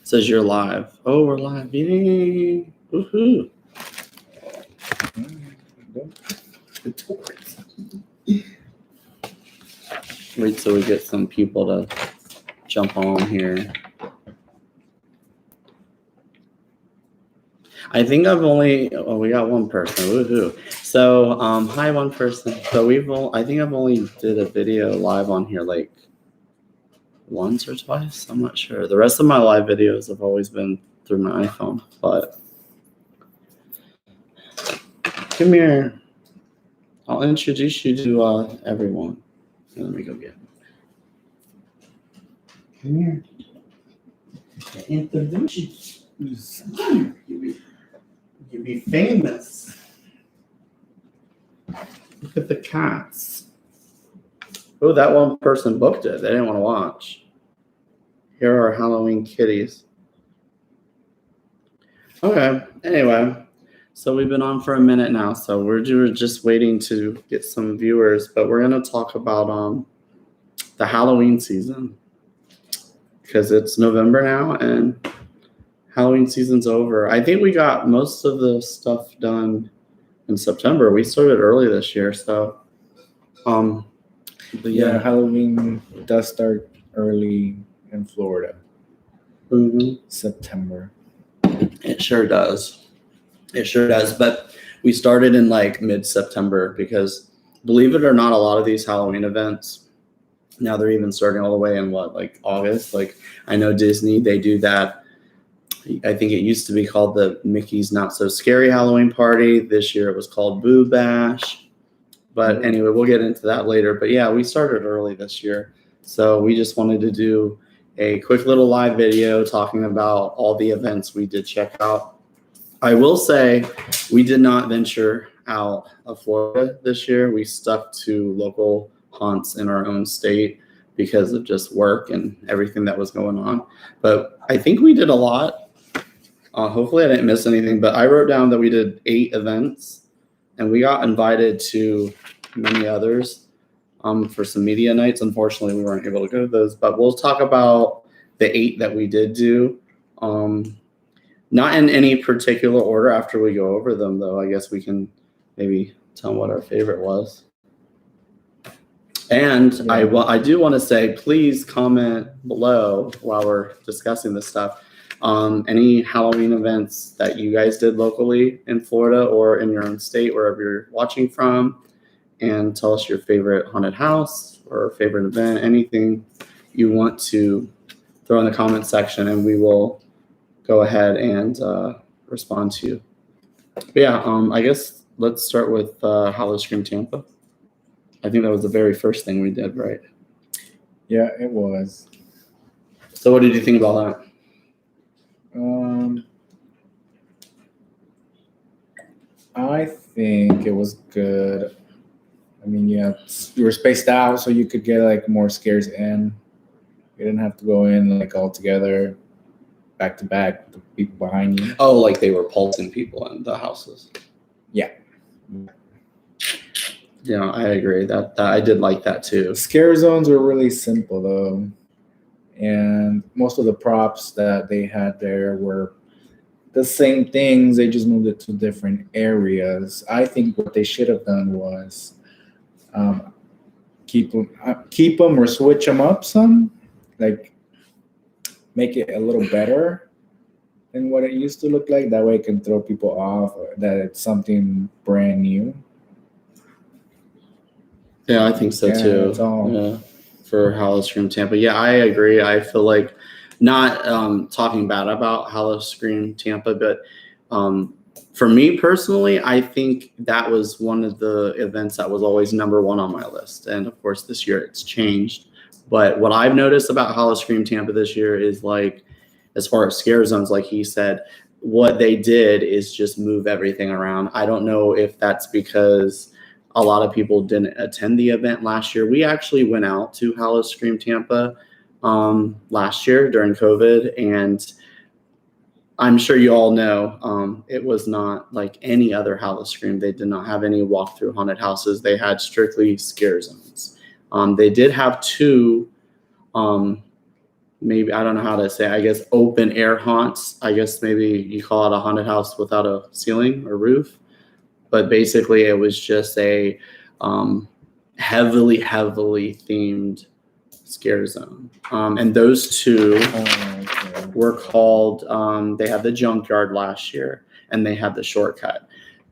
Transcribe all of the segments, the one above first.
says you're live. Oh, we're live. Yay. Woohoo. Wait till we get some people to jump on here. I think I've only, we got one person. Woohoo. So, hi, one person. So I think I've only did a video live on here like once or twice. I'm not sure. The rest of my live videos have always been through my iPhone, but come here. I'll introduce you to everyone. Let me go get him. Come here. Introduce you. You'll be famous. Look at the cats. Oh, that one person booked it. They didn't want to watch. Here are Halloween kitties. Okay. Anyway, so we've been on for a minute now. So we're just waiting to get some viewers, but we're going to talk about the Halloween season because it's November now and Halloween season's over. I think we got most of the stuff done in September. We started early this year, so but yeah, Halloween does start early in Florida. September. It sure does. It sure does. But we started in like mid-September because, believe it or not, a lot of these Halloween events now they're even starting all the way in like August. Like I know Disney, they do that. I think it used to be called the Mickey's Not So Scary Halloween Party. This year it was called Boo Bash. But anyway, we'll get into that later. But yeah, we started early this year. So we just wanted to do a quick little live video talking about all the events we did check out. I will say we did not venture out of Florida this year. We stuck to local haunts in our own state because of just work and everything that was going on. But I think we did a lot. Hopefully I didn't miss anything, but I wrote down that we did 8 events and we got invited to many others for some media nights. Unfortunately, we weren't able to go to those, but we'll talk about the 8 that we did do. Not in any particular order after we go over them, though. I guess we can maybe tell what our favorite was. And yeah. I do want to say, please comment below while we're discussing this stuff. Any Halloween events that you guys did locally in Florida or in your own state, wherever you're watching from, and tell us your favorite haunted house or favorite event, anything you want to throw in the comment section, and we will go ahead and respond to you. But yeah, I guess let's start with Halloween Scream Tampa. I think that was the very first thing we did, right? Yeah, it was. So what did you think about that? I think it was good. I mean, yeah, you were spaced out so you could get like more scares in. You didn't have to go in like all together, back to back, with the people behind you. Oh, like they were pulsing people in the houses. Yeah. Yeah, I agree. That I did like that too. Scare zones were really simple though. And most of the props that they had there were the same things. They just moved it to different areas. I think what they should have done was keep them or switch them up some, like make it a little better than what it used to look like. That way it can throw people off, or that it's something brand new. Yeah, I think so too. Yeah, for Halloween Scream Tampa. Yeah, I agree. I feel like not talking bad about Halloween Scream Tampa, but for me personally, I think that was one of the events that was always number 1 on my list. And of course, this year it's changed. But what I've noticed about Halloween Scream Tampa this year is, like, as far as scare zones, like he said, what they did is just move everything around. I don't know if that's because a lot of people didn't attend the event last year. We actually went out to Halloween Scream Tampa last year during COVID, and I'm sure you all know it was not like any other Halloween Scream. They did not have any walk-through haunted houses. They had strictly scare zones. They did have 2 maybe, I don't know how to say, I guess open air haunts. I guess maybe you call it a haunted house without a ceiling or roof. But basically it was just a heavily themed scare zone. And those two were called, they had the junkyard last year and they had the shortcut.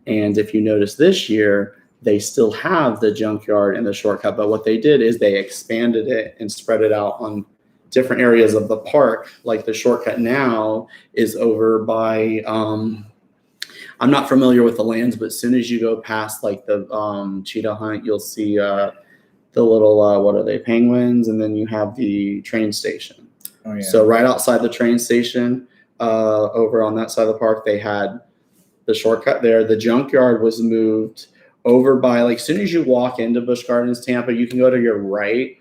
And if you notice this year, they still have the junkyard and the shortcut, but what they did is they expanded it and spread it out on different areas of the park. Like the shortcut now is over by, I'm not familiar with the lands, but as soon as you go past like the cheetah hunt, you'll see the little, what are they, penguins, and then you have the train station. Oh, yeah. So right outside the train station, over on that side of the park, they had the shortcut there. The junkyard was moved over by, like, as soon as you walk into Busch Gardens, Tampa, you can go to your right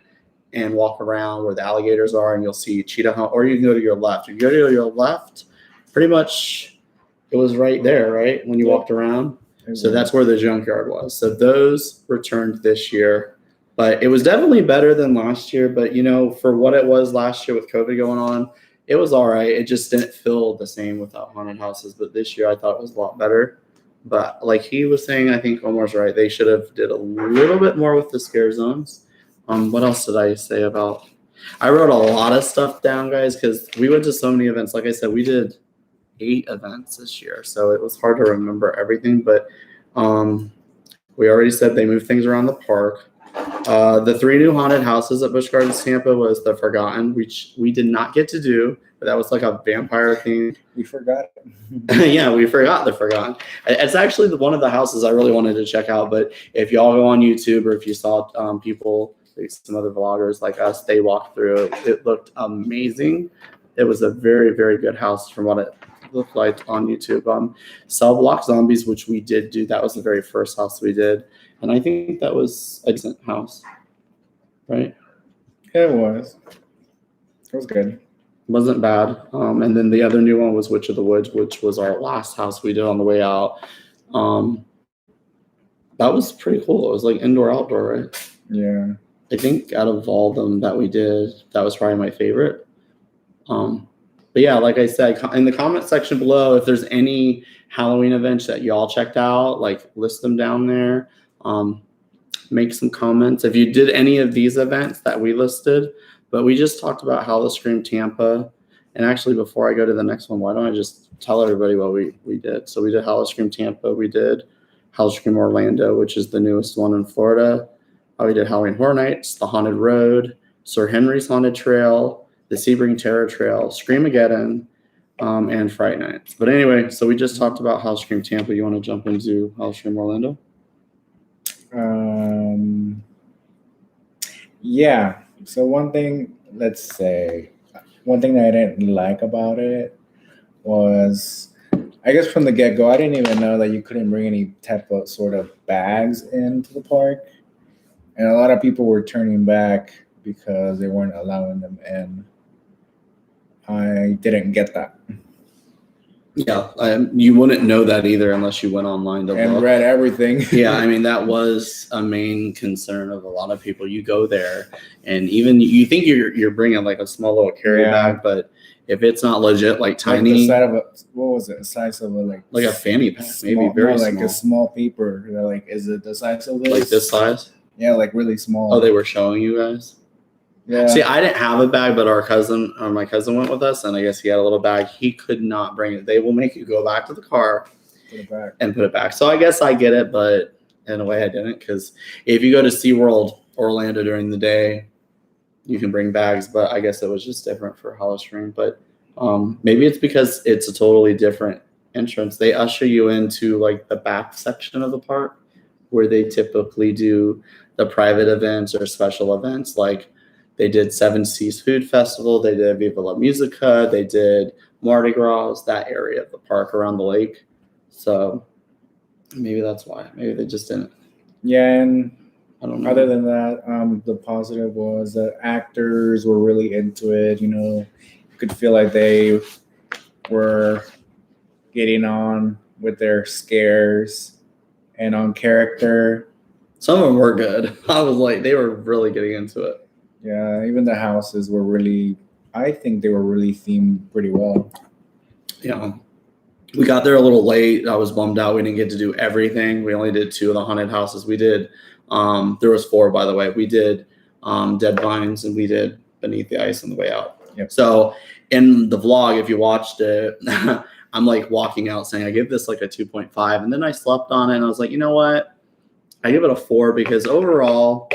and walk around where the alligators are, and you'll see cheetah hunt, or you can go to your left. If you go to your left, pretty much it was right there, right, when you walked around. So that's where the junkyard was. So those returned this year, but it was definitely better than last year. But, you know, for what it was last year with COVID going on, it was all right. It just didn't feel the same without haunted houses. But this year I thought it was a lot better. But like he was saying, I think Omar's right. They should have did a little bit more with the scare zones. What else did I say about? I wrote a lot of stuff down, guys, because we went to so many events. Like I said, we did 8 events this year, so it was hard to remember everything. But we already said they moved things around the park. The 3 new haunted houses at Busch Gardens Tampa was the Forgotten, which we did not get to do, but that was like a vampire theme. We forgot. Yeah, we forgot the Forgotten. It's actually one of the houses I really wanted to check out, but if y'all go on YouTube or if you saw people, like some other vloggers like us, they walked through it. It looked amazing. It was a very, very good house from what it looked like on YouTube. Cell Block Zombies, which we did do. That was the very first house we did. And I think that was a decent house, right? Yeah, it was. It was good. Wasn't bad. And then the other new one was Witch of the Woods, which was our last house we did on the way out. That was pretty cool. It was like indoor, outdoor, right? Yeah. I think out of all of them that we did, that was probably my favorite. But yeah, like I said, in the comment section below, if there's any Halloween events that y'all checked out, like list them down there. Make some comments. If you did any of these events that we listed, but we just talked about Scream Tampa. And actually, before I go to the next one, why don't I just tell everybody what we did? So we did Scream Tampa. We did Scream Orlando, which is the newest one in Florida. We did Halloween Horror Nights, The Haunted Road, Sir Henry's Haunted Trail, the Sebring Terror Trail, Scream-a-geddon, and Fright Nights. But anyway, so we just talked about Scream Tampa. You want to jump into Scream Orlando? Yeah. So one thing that I didn't like about it was, I guess from the get-go, I didn't even know that you couldn't bring any type of sort of bags into the park. And a lot of people were turning back because they weren't allowing them in. I didn't get that. Yeah, you wouldn't know that either unless you went online to and look. read everything. Yeah, I mean, that was a main concern of a lot of people. You go there, and even you think you're bringing like a small little carry bag, but if it's not legit, like tiny, the size of like a fanny pack, small, maybe very like small. A small paper. They're like, is it the size of this? Like this size? Yeah, like really small. Oh, they were showing you guys? Yeah. See, I didn't have a bag, but my cousin went with us, and I guess he had a little bag. He could not bring it. They will make you go back to the car and put it back. So I guess I get it, but in a way I didn't, because if you go to SeaWorld Orlando during the day, you can bring bags, but I guess it was just different for Scream. But maybe it's because it's a totally different entrance. They usher you into like the back section of the park where they typically do the private events or special events. Like they did Seven Seas Food Festival, they did Viva La Musica, they did Mardi Gras, that area of the park around the lake. So maybe that's why. Maybe they just didn't. Yeah, and I don't know. Other than that, the positive was the actors were really into it. You know, you could feel like they were getting on with their scares and on character. Some of them were good. I was like, they were really getting into it. Yeah, even the houses were really I think they were really themed pretty well. Yeah. We got there a little late. I was bummed out. We didn't get to do everything. We only did 2 of the haunted houses. We did, there was 4, by the way. We did Dead Vines and we did Beneath the Ice on the way out. Yep. So in the vlog, if you watched it, I'm like walking out saying I give this like a 2.5. And then I slept on it and I was like, you know what? I give it a 4 because overall,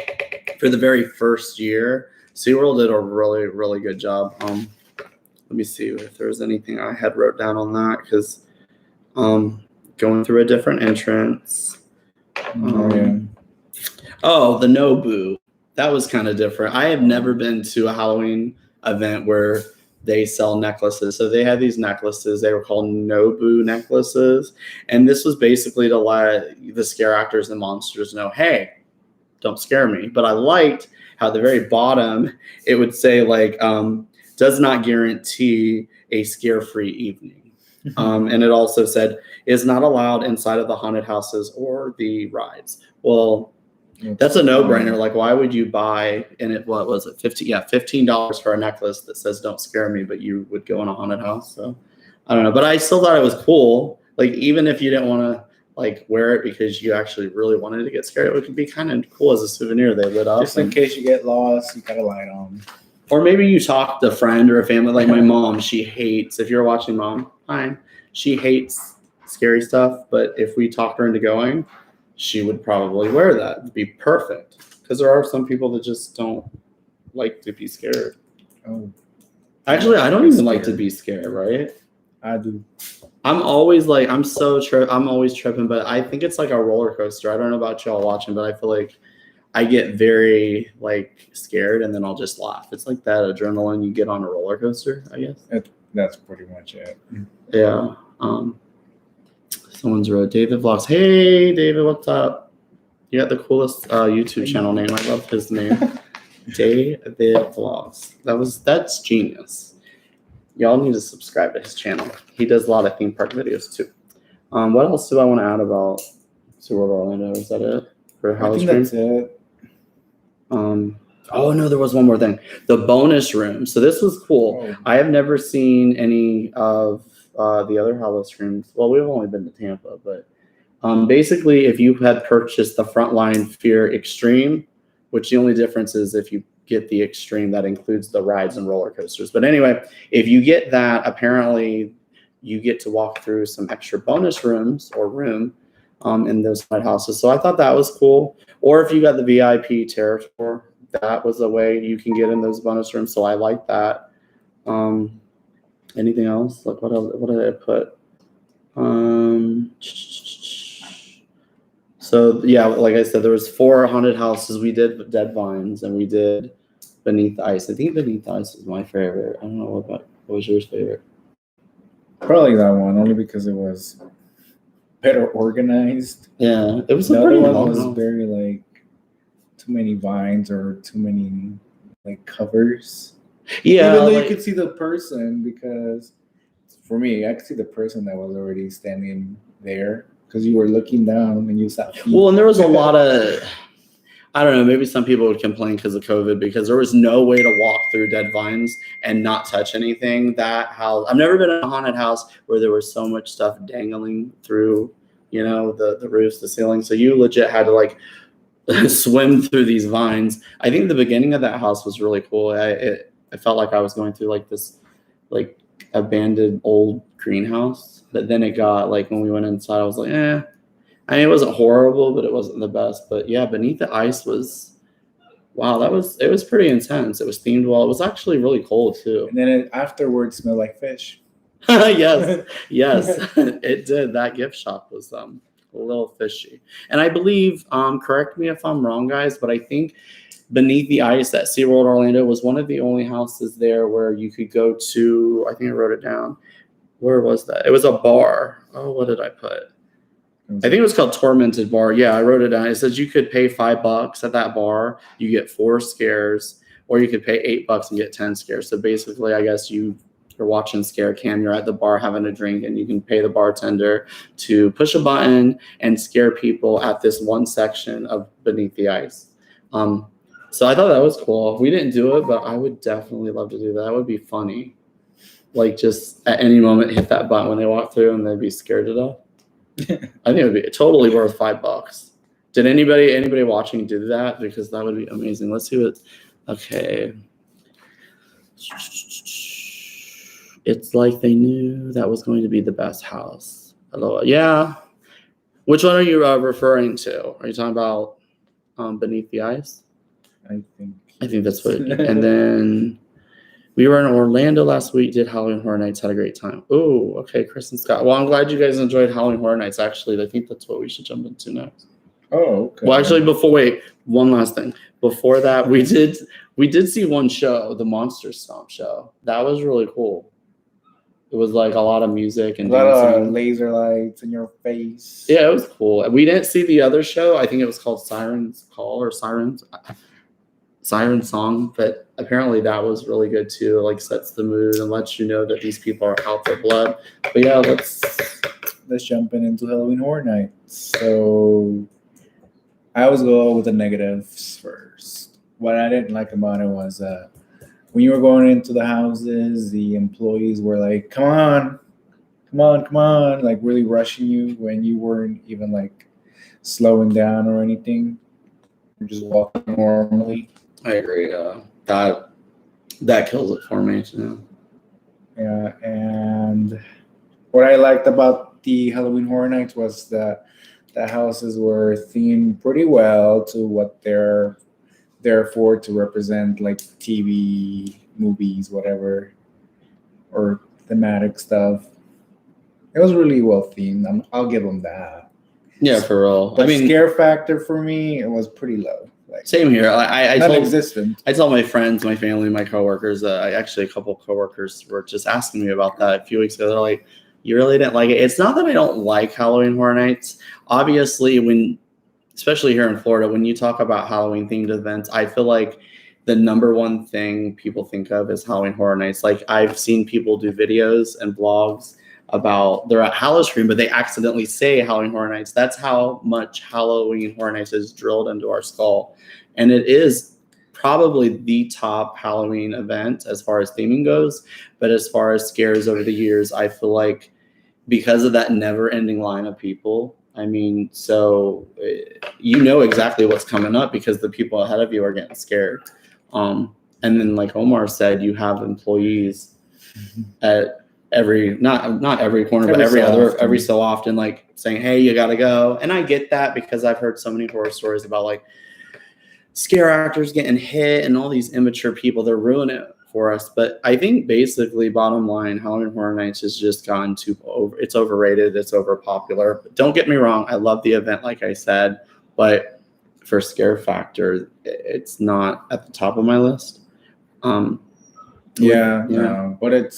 for the very first year, SeaWorld did a really, really good job. Let me see if there's anything I had wrote down on that because going through a different entrance. The Nobu. That was kind of different. I have never been to a Halloween event where they sell necklaces. So they had these necklaces. They were called Nobu necklaces. And this was basically to let the scare actors and monsters know, hey, don't scare me. But I liked how at the very bottom, it would say like, does not guarantee a scare-free evening. And it also said, is not allowed inside of the haunted houses or the rides. Well, that's a no-brainer. Like, why would you buy, and it, what was it, $15 for a necklace that says don't scare me, but you would go in a haunted house? So I don't know. But I still thought it was cool. Like, even if you didn't want to like wear it because you actually really wanted to get scared, it would be kind of cool as a souvenir. They lit up. Just in case you get lost, you got a light on. Or maybe you talk to a friend or a family, like my mom. She hates, if you're watching, Mom, fine. She hates scary stuff, but if we talk her into going, she would probably wear that. It'd be perfect. Because there are some people that just don't like to be scared. Oh, actually, I don't even like to be scared, right? I do. I'm always like, I'm always tripping, but I think it's like a roller coaster. I don't know about y'all watching, but I feel like I get very like scared and then I'll just laugh. It's like that adrenaline you get on a roller coaster, I guess. That's pretty much it. Yeah. Someone's wrote David Vlogs. Hey David, what's up? You got the coolest YouTube channel name. I love his name. David Vlogs. That's genius. Y'all need to subscribe to his channel. He does a lot of theme park videos too. What else do I want to add about SeaWorld Orlando? Is that it for Halloween? I think that's it. Oh no, there was one more thing. The bonus room. So this was cool. Oh. I have never seen any of the other Hallows rooms. Well, we've only been to Tampa, but basically, if you had purchased the Frontline Fear Extreme, which the only difference is if you get the Extreme, that includes the rides and roller coasters. But anyway, if you get that, apparently you get to walk through some extra bonus rooms or room in those haunted houses. So I thought that was cool. Or if you got the VIP Terror Tour, that was a way you can get in those bonus rooms. So I like that. Anything else? Like what else? What did I put? So yeah, like I said, there was 4 haunted houses. We did Dead Vines and we did Beneath the Ice. I think Beneath the Ice is my favorite. I don't know what was yours favorite? Probably that one, only because it was better organized. Yeah, it was the a other pretty one long was house. very like too many vines or too many like covers. Yeah, even though like, you could see the person, because for me, I could see the person that was already standing there because you were looking down and you saw feet. Well, and there was a lot of, I don't know, maybe some people would complain because of COVID because there was no way to walk through Dead Vines and not touch anything. That house, I've never been in a haunted house where there was so much stuff dangling through, the roofs, the ceiling. So you legit had to like swim through these vines. I think the beginning of that house was really cool. I felt like I was going through like this like abandoned old greenhouse. But then it got like when we went inside, I was like, I mean, it wasn't horrible, but it wasn't the best. But yeah, Beneath the Ice was, wow, it was pretty intense. It was themed well. It was actually really cold too. And then it afterwards smelled like fish. yes, it did. That gift shop was a little fishy. And I believe, correct me if I'm wrong, guys, but I think Beneath the Ice at SeaWorld Orlando was one of the only houses there where you could go to, I think I wrote it down. Where was that? It was a bar. Oh, what did I put? I think it was called Tormented Bar. Yeah, I wrote it down. It says you could pay $5 at that bar. You get 4 scares, or you could pay $8 and get 10 scares. So basically, I guess you're watching Scare Cam. You're at the bar having a drink, and you can pay the bartender to push a button and scare people at this one section of Beneath the Ice. So I thought that was cool. We didn't do it, but I would definitely love to do that. That would be funny. Like just at any moment hit that button when they walk through and they'd be scared to death. I think it would be totally worth $5. Did anybody watching do that? Because that would be amazing. Let's see what. Okay. It's like they knew that was going to be the best house. Hello. Yeah. Which one are you referring to? Are you talking about Beneath the Ice? I think that's what it is. And then we were in Orlando last week, did Halloween Horror Nights, had a great time. Oh, okay, Chris and Scott. Well, I'm glad you guys enjoyed Halloween Horror Nights, actually. I think that's what we should jump into next. Oh, okay. Well, actually, one last thing. Before that, we did see one show, the Monster Stomp show. That was really cool. It was like a lot of music and a lot dancing. of laser lights in your face. Yeah, it was cool. We didn't see the other show. I think it was called Siren's Call or Siren Song, but apparently that was really good too. It like sets the mood and lets you know that these people are out for blood. But yeah, let's jump into Halloween Horror Nights. So I always go with the negatives first. What I didn't like about it was when you were going into the houses, the employees were like, come on, like really rushing you when you weren't even like slowing down or anything. You're just walking normally. I agree. That kills it for me too. Yeah, and what I liked about the Halloween Horror Nights was that the houses were themed pretty well to what they're there for, to represent like TV, movies, whatever, or thematic stuff. It was really well themed. I'll give them that. Yeah, for real. But scare factor for me, it was pretty low. Like, same here. I non-existent. I tell my friends, my family, my coworkers. Actually, a couple coworkers were just asking me about that a few weeks ago. They're like, "You really didn't like it?" It's not that I don't like Halloween Horror Nights. Obviously, especially here in Florida, when you talk about Halloween themed events, I feel like the number one thing people think of is Halloween Horror Nights. Like I've seen people do videos and blogs about they're at Halloween, but they accidentally say Halloween Horror Nights. That's how much Halloween Horror Nights is drilled into our skull. And it is probably the top Halloween event as far as theming goes. But as far as scares over the years, I feel like because of that never-ending line of people, I mean, so you know exactly what's coming up because the people ahead of you are getting scared. And then like Omar said, you have employees at not every corner, but every so often, like saying, hey, you gotta go. And I get that because I've heard so many horror stories about like scare actors getting hit and all these immature people, they're ruining it for us. But I think basically bottom line, Halloween Horror Nights has just gone it's overrated, it's overpopular. But don't get me wrong, I love the event, like I said, but for scare factor, it's not at the top of my list. No, but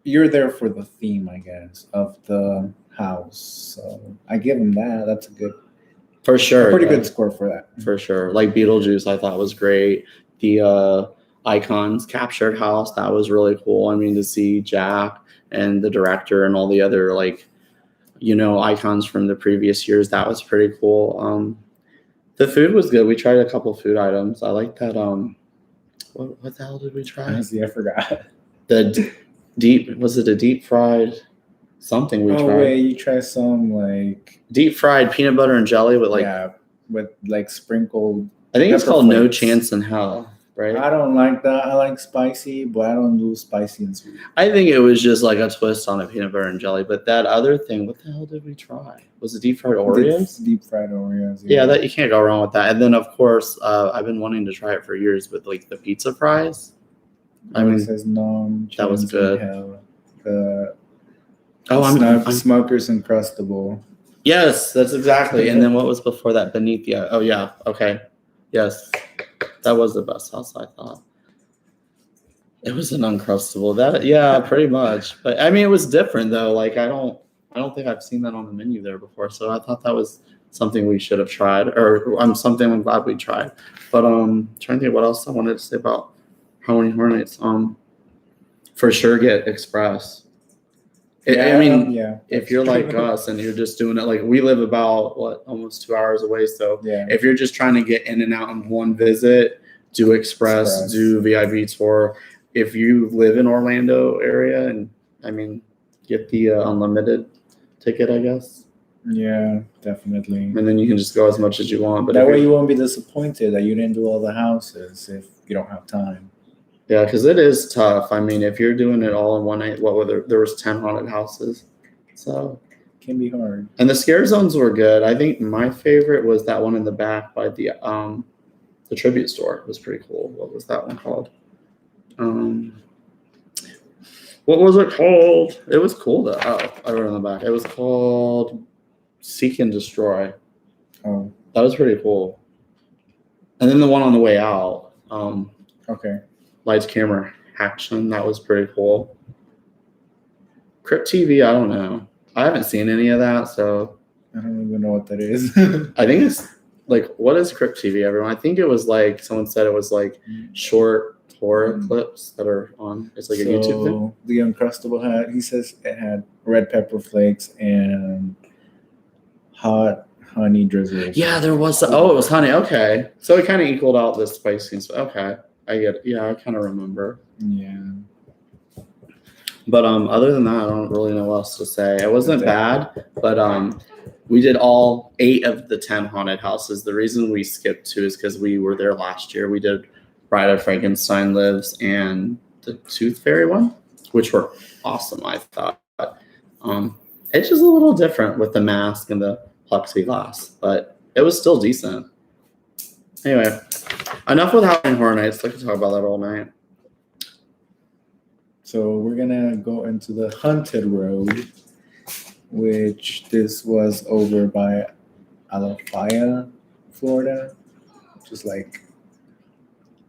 you're there for the theme, I guess, of the house. So I give them that. That's a good, for sure, pretty good score for that. For sure. Like Beetlejuice, I thought was great. The Icons captured house, that was really cool. I mean, to see Jack and the director and all the other icons from the previous years, that was pretty cool. The food was good. We tried a couple food items. I like that. What the hell did we try? Honestly, I forgot. Was it a deep fried something we tried? Oh wait, you try some like deep fried peanut butter and jelly with sprinkled. I think it's called No Chance in Hell, right? I don't like that. I like spicy, but I don't do spicy and sweet. I think it was just like a twist on a peanut butter and jelly. But that other thing, what the hell did we try? Was it deep fried Oreos? Deep fried Oreos. Yeah, that you can't go wrong with that. And then of course, I've been wanting to try it for years with like the pizza fries. I mean, that was good. I'm Smoker's Uncrustable. Yes, that's exactly. And then what was before that? Beneath the. Oh yeah. Okay. Yes, that was the best house, I thought. It was an Uncrustable. Pretty much. But I mean, it was different though. Like I don't think I've seen that on the menu there before. So I thought that was something we should have tried, or something I'm glad we tried. But trying to think what else I wanted to say about Halloween Horror Nights. For sure, get Express. I mean, yeah. if you're like us and you're just doing it, like we live about almost 2 hours away. So Yeah. if you're just trying to get in and out in one visit, do express. Do VIP tour. If you live in Orlando area, and I mean, get the unlimited ticket, I guess. Yeah, definitely. And then you can just go as much as you want. But that way you won't be disappointed that you didn't do all the houses if you don't have time. Yeah, because it is tough. I mean, if you're doing it all in one night, there was 10 haunted houses, so it can be hard. And the scare zones were good. I think my favorite was that one in the back by the tribute store. It was pretty cool. What was that one called? What was it called? It was cool though. Oh, I wrote it in the back. It was called Seek and Destroy. Oh, that was pretty cool. And then the one on the way out. Okay. Lights, Camera, Action. That was pretty cool. Crypt TV, I don't know. I haven't seen any of that, so I don't even know what that is. I think it's like, what is Crypt TV, everyone? I think it was like, someone said it was like short horror clips that are on. It's like a YouTube thing. The Uncrustable had, he says it had red pepper flakes and hot honey drizzles. Yeah, there was. It was honey. Okay, so it kind of equaled out the spiciness. Okay, I get it. Yeah, I kind of remember. Yeah. But other than that, I don't really know what else to say. It wasn't bad, but we did all 8 of the 10 haunted houses. The reason we skipped 2 is because we were there last year. We did Bride of Frankenstein Lives and the Tooth Fairy one, which were awesome, I thought. It's just a little different with the mask and the plexiglass, but it was still decent. Anyway, enough with Halloween Horror Nights. I could talk about that all night. So we're gonna go into the Haunted Road, which this was over by Alafaya, Florida, which is like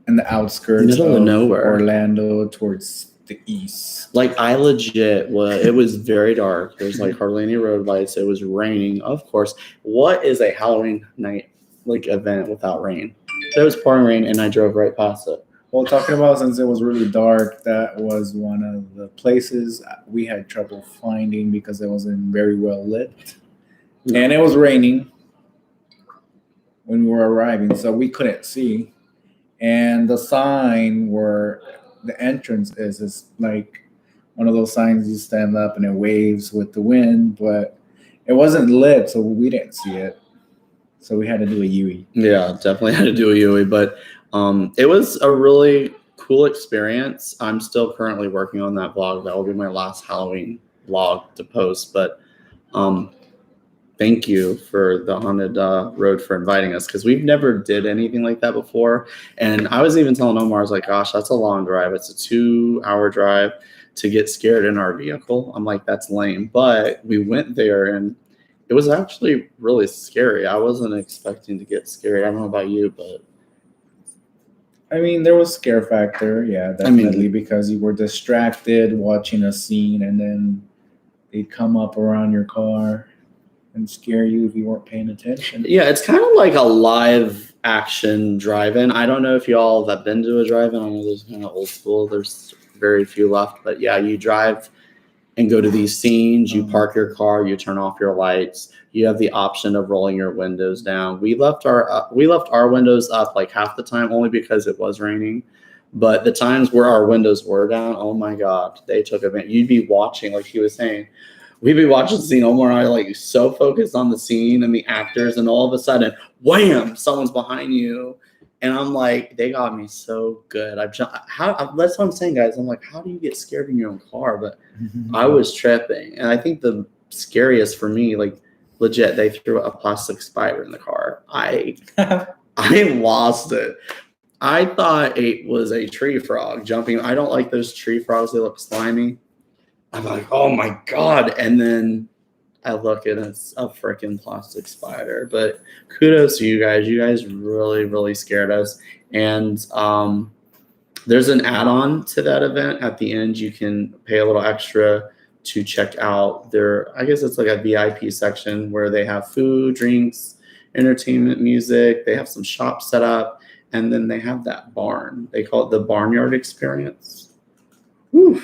in the outskirts Middle of nowhere. Orlando towards the east. Like I legit was. It was very dark. There's like hardly any road lights. It was raining, of course. What is a Halloween night like event without rain? It was pouring rain, and I drove right past it. Well, talking about since it was really dark, that was one of the places we had trouble finding because it wasn't very well lit. And it was raining when we were arriving, so we couldn't see. And the sign where the entrance is like one of those signs you stand up and it waves with the wind, but it wasn't lit, so we didn't see it. So we had to do a Yui. Yeah, definitely had to do a Yui, but it was a really cool experience. I'm still currently working on that vlog. That will be my last Halloween vlog to post. But thank you for the Haunted Road for inviting us, because we've never did anything like that before. And I was even telling Omar, I was like, gosh, that's a long drive. It's a 2-hour drive to get scared in our vehicle. I'm like, that's lame. But we went there and it was actually really scary. I wasn't expecting to get scared. I don't know about you, but I mean, there was scare factor, yeah, definitely, because you were distracted watching a scene, and then they'd come up around your car and scare you if you weren't paying attention. Yeah, it's kind of like a live action drive-in. I don't know if y'all have been to a drive-in. I know there's kind of old school. There's very few left, but yeah, you drive and go to these scenes. You park your car, you turn off your lights. You have the option of rolling your windows down. We left our windows up like half the time, only because it was raining. But the times where our windows were down, oh my God, they took advantage. You'd be watching, like he was saying, we'd be watching the scene. Omar and I like so focused on the scene and the actors, and all of a sudden, wham, someone's behind you. And I'm like, they got me so good. That's what I'm saying, guys. I'm like, how do you get scared in your own car? But I was tripping. And I think the scariest for me, like legit, they threw a plastic spider in the car. I lost it. I thought it was a tree frog jumping. I don't like those tree frogs. They look slimy. I'm like, oh my God. And then I look and it's a freaking plastic spider. But kudos to you guys. You guys really, really scared us. And there's an add-on to that event. At the end, you can pay a little extra to check out their, I guess it's like a VIP section where they have food, drinks, entertainment, music. They have some shops set up. And then they have that barn. They call it the Barnyard Experience. Whew.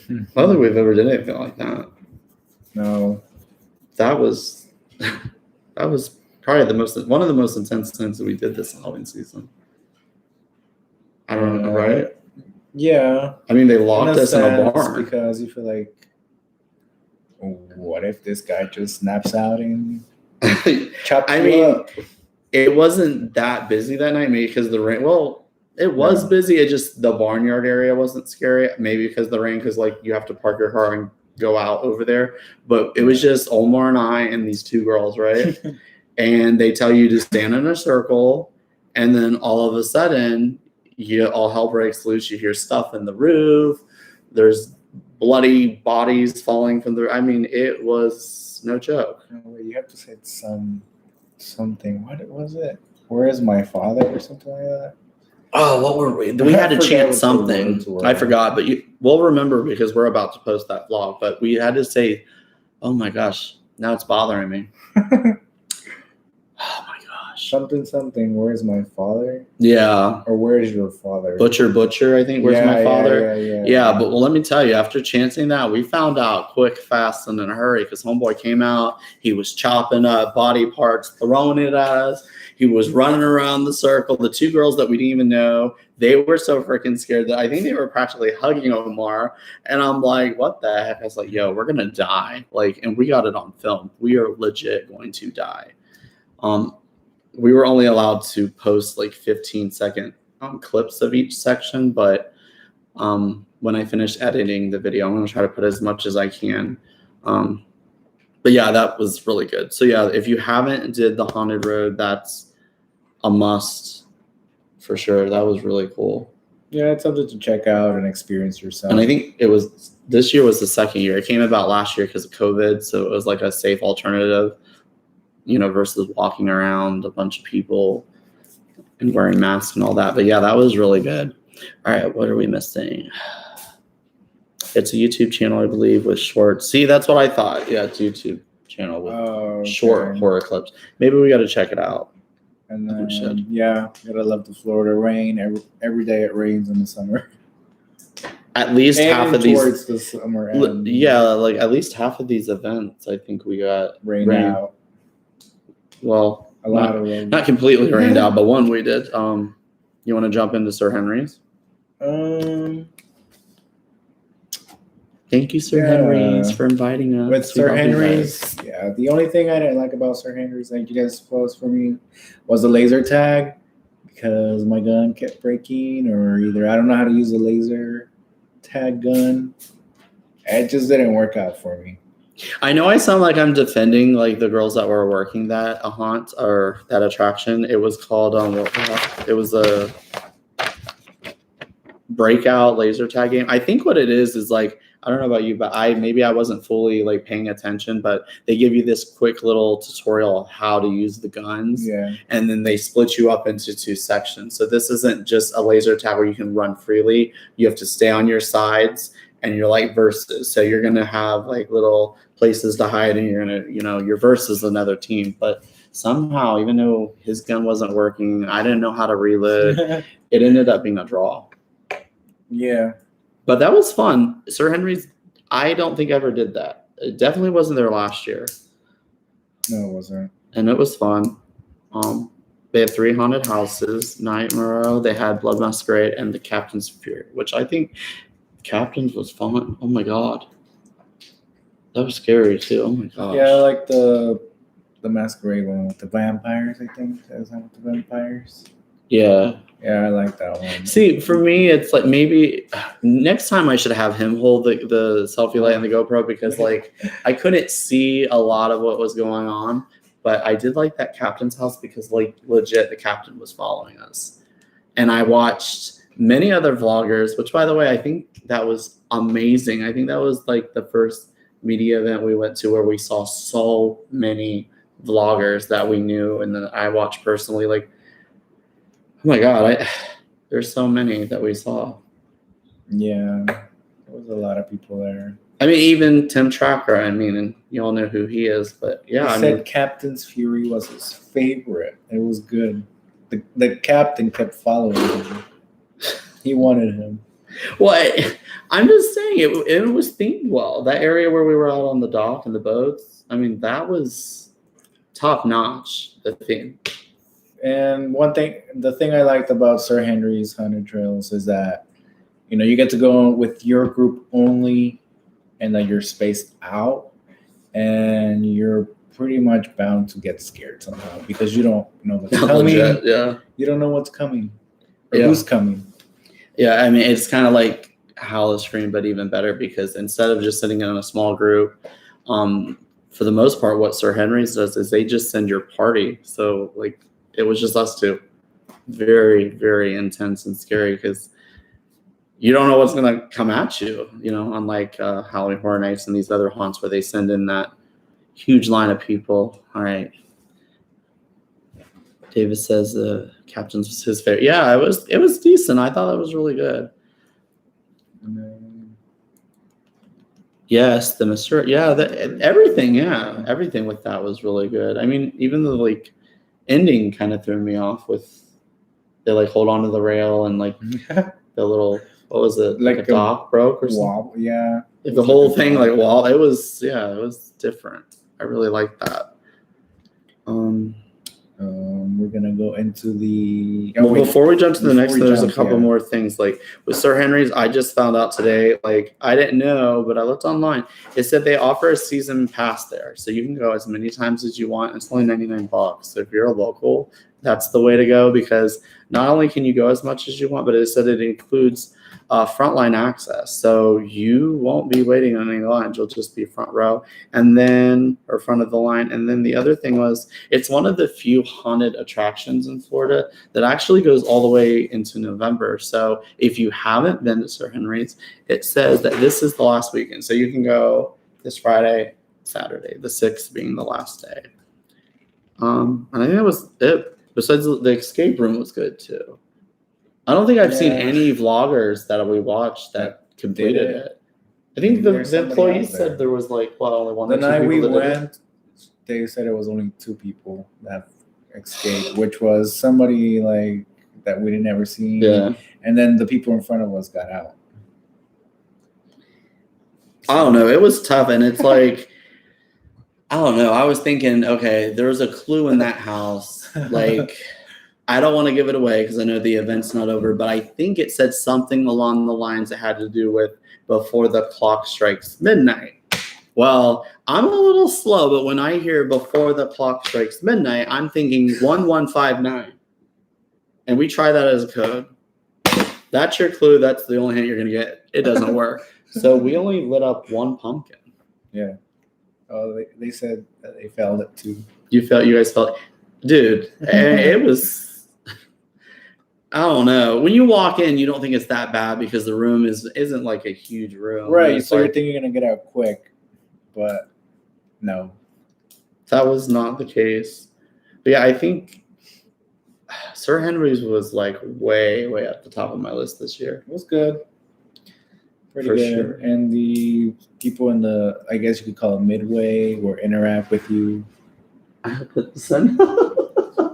I don't think we've ever did anything like that. No. That was probably one of the most intense things that we did this Halloween season. I don't know, right? Yeah. I mean, they locked us in a barn because you feel like, what if this guy just snaps out and chops you up? It wasn't that busy that night, maybe because the rain. Well, it was busy. It just the barnyard area wasn't scary. Maybe because the rain, because like you have to park your car and go out over there. But it was just Omar and I and these two girls, right? And they tell you to stand in a circle, and then all of a sudden, all hell breaks loose. You hear stuff in the roof. There's bloody bodies falling from the. I mean, it was no joke. No, you have to say something. What was it? Where is my father or something like that? Oh, what were we? We had to chant something. I forgot, but we'll remember because we're about to post that vlog. But we had to say, "Oh my gosh, now it's bothering me." Oh my gosh. Something. Where is my father? Yeah. Or where is your father? Butcher, I think. Where's my father? Yeah. But let me tell you, after chanting that, we found out quick, fast, and in a hurry because homeboy came out. He was chopping up body parts, throwing it at us. He was running around the circle. The two girls that we didn't even know, they were so freaking scared that I think they were practically hugging Omar. And I'm like, what the heck? I was like, yo, we're going to die. Like, and we got it on film. We are legit going to die. We were only allowed to post like 15-second clips of each section, but when I finish editing the video, I'm going to try to put as much as I can. But yeah, that was really good. So yeah, if you haven't did the Haunted Road, that's a must for sure. That was really cool. Yeah, it's something to check out and experience yourself. And I think this year was the second year. It came about last year because of COVID, so it was like a safe alternative, versus walking around a bunch of people and wearing masks and all that. But yeah, that was really good. All right, what are we missing? It's a YouTube channel, I believe, with shorts. See, that's what I thought. Yeah, it's a YouTube channel with short horror clips. Maybe we got to check it out. And then, yeah, gotta love the Florida rain. Every day it rains in the summer. At least half of these. Towards the summer end. Yeah, like at least half of these events, I think we got rain out. Well, a lot of rain. Not completely rained out, but one we did. You want to jump into Sir Henry's? Thank you, Sir Henry's, for inviting us. With Sir Henry's, yeah. The only thing I didn't like about Sir Henry's, like you guys posed for me, was the laser tag because my gun kept breaking, or either I don't know how to use a laser tag gun. It just didn't work out for me. I know I sound like I'm defending like the girls that were working that haunt or that attraction. It was called it was a breakout laser tag game. I think what it is like, I don't know about you, but maybe I wasn't fully like paying attention, but they give you this quick little tutorial of how to use the guns. Yeah. And then they split you up into two sections. So this isn't just a laser tag where you can run freely. You have to stay on your sides and you're like versus. So you're going to have like little places to hide and you're going to, your versus another team. But somehow, even though his gun wasn't working, I didn't know how to reload. It ended up being a draw. Yeah. But that was fun. Sir Henry's, I don't think ever did that. It definitely wasn't there last year. No, it wasn't. And it was fun. They had 3 haunted houses, Night Moreau. They had Blood Masquerade and the Captain's Fury, which I think Captain's was fun. Oh my God. That was scary too. Oh my gosh. Yeah, I like the Masquerade one with the vampires, I think. Is that with the vampires? Yeah. Yeah, I like that one. See, for me, it's like maybe next time I should have him hold the selfie light and the GoPro because like I couldn't see a lot of what was going on, but I did like that Captain's house because like legit the captain was following us. And I watched many other vloggers, which by the way, I think that was amazing. I think that was like the first media event we went to where we saw so many vloggers that we knew and that I watched personally. Like, oh my God, there's so many that we saw. Yeah, there was a lot of people there. I mean, even Tim Tracker, and you all know who he is, but yeah. He said Captain's Fury was his favorite. It was good. The captain kept following him. He wanted him. Well, I'm just saying it was themed well. That area where we were out on the dock and the boats, I mean, that was top notch, the theme. And the thing I liked about Sir Henry's Haunted Trails is that, you get to go with your group only, and that you're spaced out, and you're pretty much bound to get scared somehow because you don't know what's coming. Legit, yeah. You don't know what's coming or Yeah. who's coming. Yeah, I mean, it's kind of like Howl of Scream, but even better because instead of just sitting in a small group, for the most part, what Sir Henry's does is they just send your party. So, like, it was just us two. Very, very intense and scary because you don't know what's going to come at you, unlike Halloween Horror Nights and these other haunts where they send in that huge line of people. All right. David says the Captain's his favorite. Yeah, it was decent. I thought that was really good. Yes, the Mr. Yeah, everything. Yeah, everything with that was really good. I mean, even the ending kind of threw me off with they hold on to the rail and the little what was it like a dock broke or something. Yeah, the whole thing wall. It was different. I really liked that. We're gonna go into the. Before we jump to the next, there's a couple more things. Like with Sir Henry's, I just found out today. I didn't know, but I looked online. It said they offer a season pass there, so you can go as many times as you want. It's only $99. So if you're a local, that's the way to go because not only can you go as much as you want, but it said it includes frontline access. So you won't be waiting on any lines. You'll just be front row or front of the line. And then the other thing was it's one of the few haunted attractions in Florida that actually goes all the way into November. So if you haven't been to Sir Henry's, it says that this is the last weekend. So you can go this Friday, Saturday, the 6th being the last day. And I think that was it. Besides the escape room was good too. I don't think I've seen any vloggers that we watched that completed it. I think the employees said there was only one. The night we went, they said it was only 2 people that escaped, which was somebody that we didn't ever see. Yeah. And then the people in front of us got out. I don't know. It was tough, and it's I don't know. I was thinking, okay, there was a clue in that house. I don't want to give it away because I know the event's not over, but I think it said something along the lines that had to do with before the clock strikes midnight. Well, I'm a little slow, but when I hear before the clock strikes midnight, I'm thinking 1159. And we try that as a code. That's your clue. That's the only hint you're going to get. It doesn't work. So we only lit up 1 pumpkin. Yeah. Oh, they said that they failed it too. You guys felt, dude, it was, I don't know. When you walk in, you don't think it's that bad because the room isn't a huge room. Right. So you're thinking you're going to get out quick, but no. That was not the case. But yeah, I think Sir Henry's was way, way at the top of my list this year. It was good. Pretty For good. sure. And the people in the, I guess you could call it midway, will interact with you. I put this in.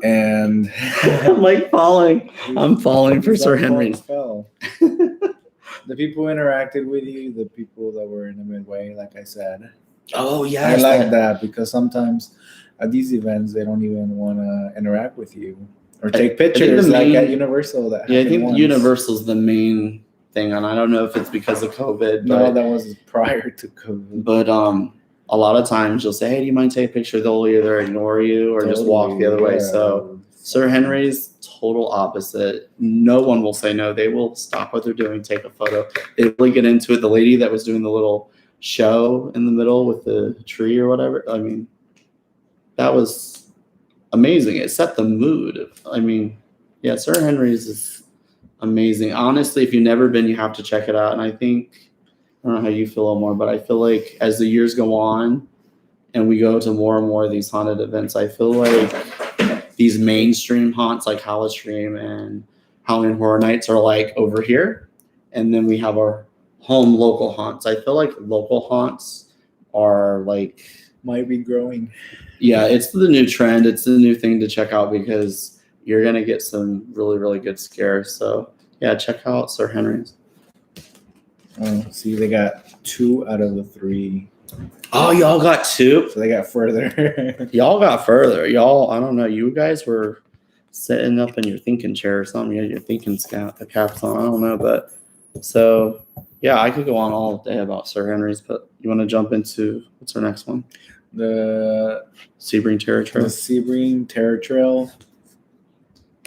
And I'm falling. I'm falling for Sir Henry's. Fell. The people interacted with you, the people that were in the midway, like I said. Oh, yeah. I like that because sometimes at these events, they don't even want to interact with you or take pictures at Universal. I think Universal's the main thing, and I don't know if it's because of COVID. No, that was prior to COVID. But a lot of times you'll say, hey, do you mind taking a picture? They'll either ignore you or just walk the other way. So Sir Henry's total opposite. No one will say no. They will stop what they're doing, take a photo. They really get into it. The lady that was doing the little show in the middle with the tree or whatever, I mean, that was amazing. It set the mood. I mean, yeah, Sir Henry's is amazing. Honestly, if you've never been, you have to check it out. And I think, I don't know how you feel, Omar, but I feel like as the years go on and we go to more and more of these haunted events, I feel like these mainstream haunts like Howl of Scream and Halloween Horror Nights are over here. And then we have our home local haunts. I feel like local haunts are might be growing. Yeah, it's the new trend. It's the new thing to check out because you're going to get some really, really good scares. So, yeah, check out Sir Henry's. Oh, see, they got 2 out of the 3, Oh, y'all got 2? so they got further. Y'all got further. Y'all, I don't know. You guys were sitting up in your thinking chair or something. You had your thinking caps on. I don't know. But so, yeah, I could go on all day about Sir Henry's, but you want to jump into what's our next one? The Sebring Terror Trail. The Sebring Terror Trail.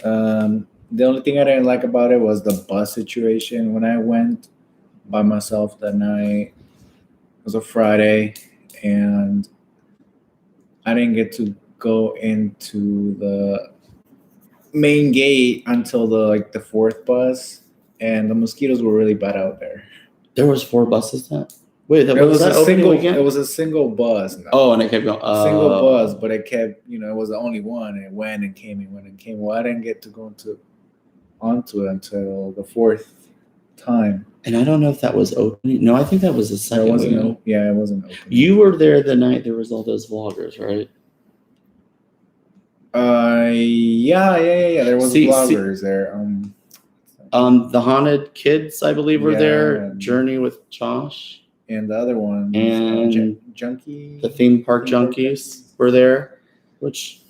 The only thing I didn't like about it was the bus situation. When I went by myself that night, it was a Friday, and I didn't get to go into the main gate until the 4th bus, and the mosquitoes were really bad out there. There was 4 buses that. Wait, It was a single bus. Oh, and it kept going. Single bus, but it kept, it was the only one. It went and came and went and came. Well, I didn't get to go onto it until the 4th time. And I don't know if that was opening. No, I think that was the second. It wasn't open. You were there the night there was all those vloggers, right? Yeah. There was vloggers there. The Haunted Kids, I believe, were there. Journey with Josh. And the other one, and Junkie, the theme park junkies were there, which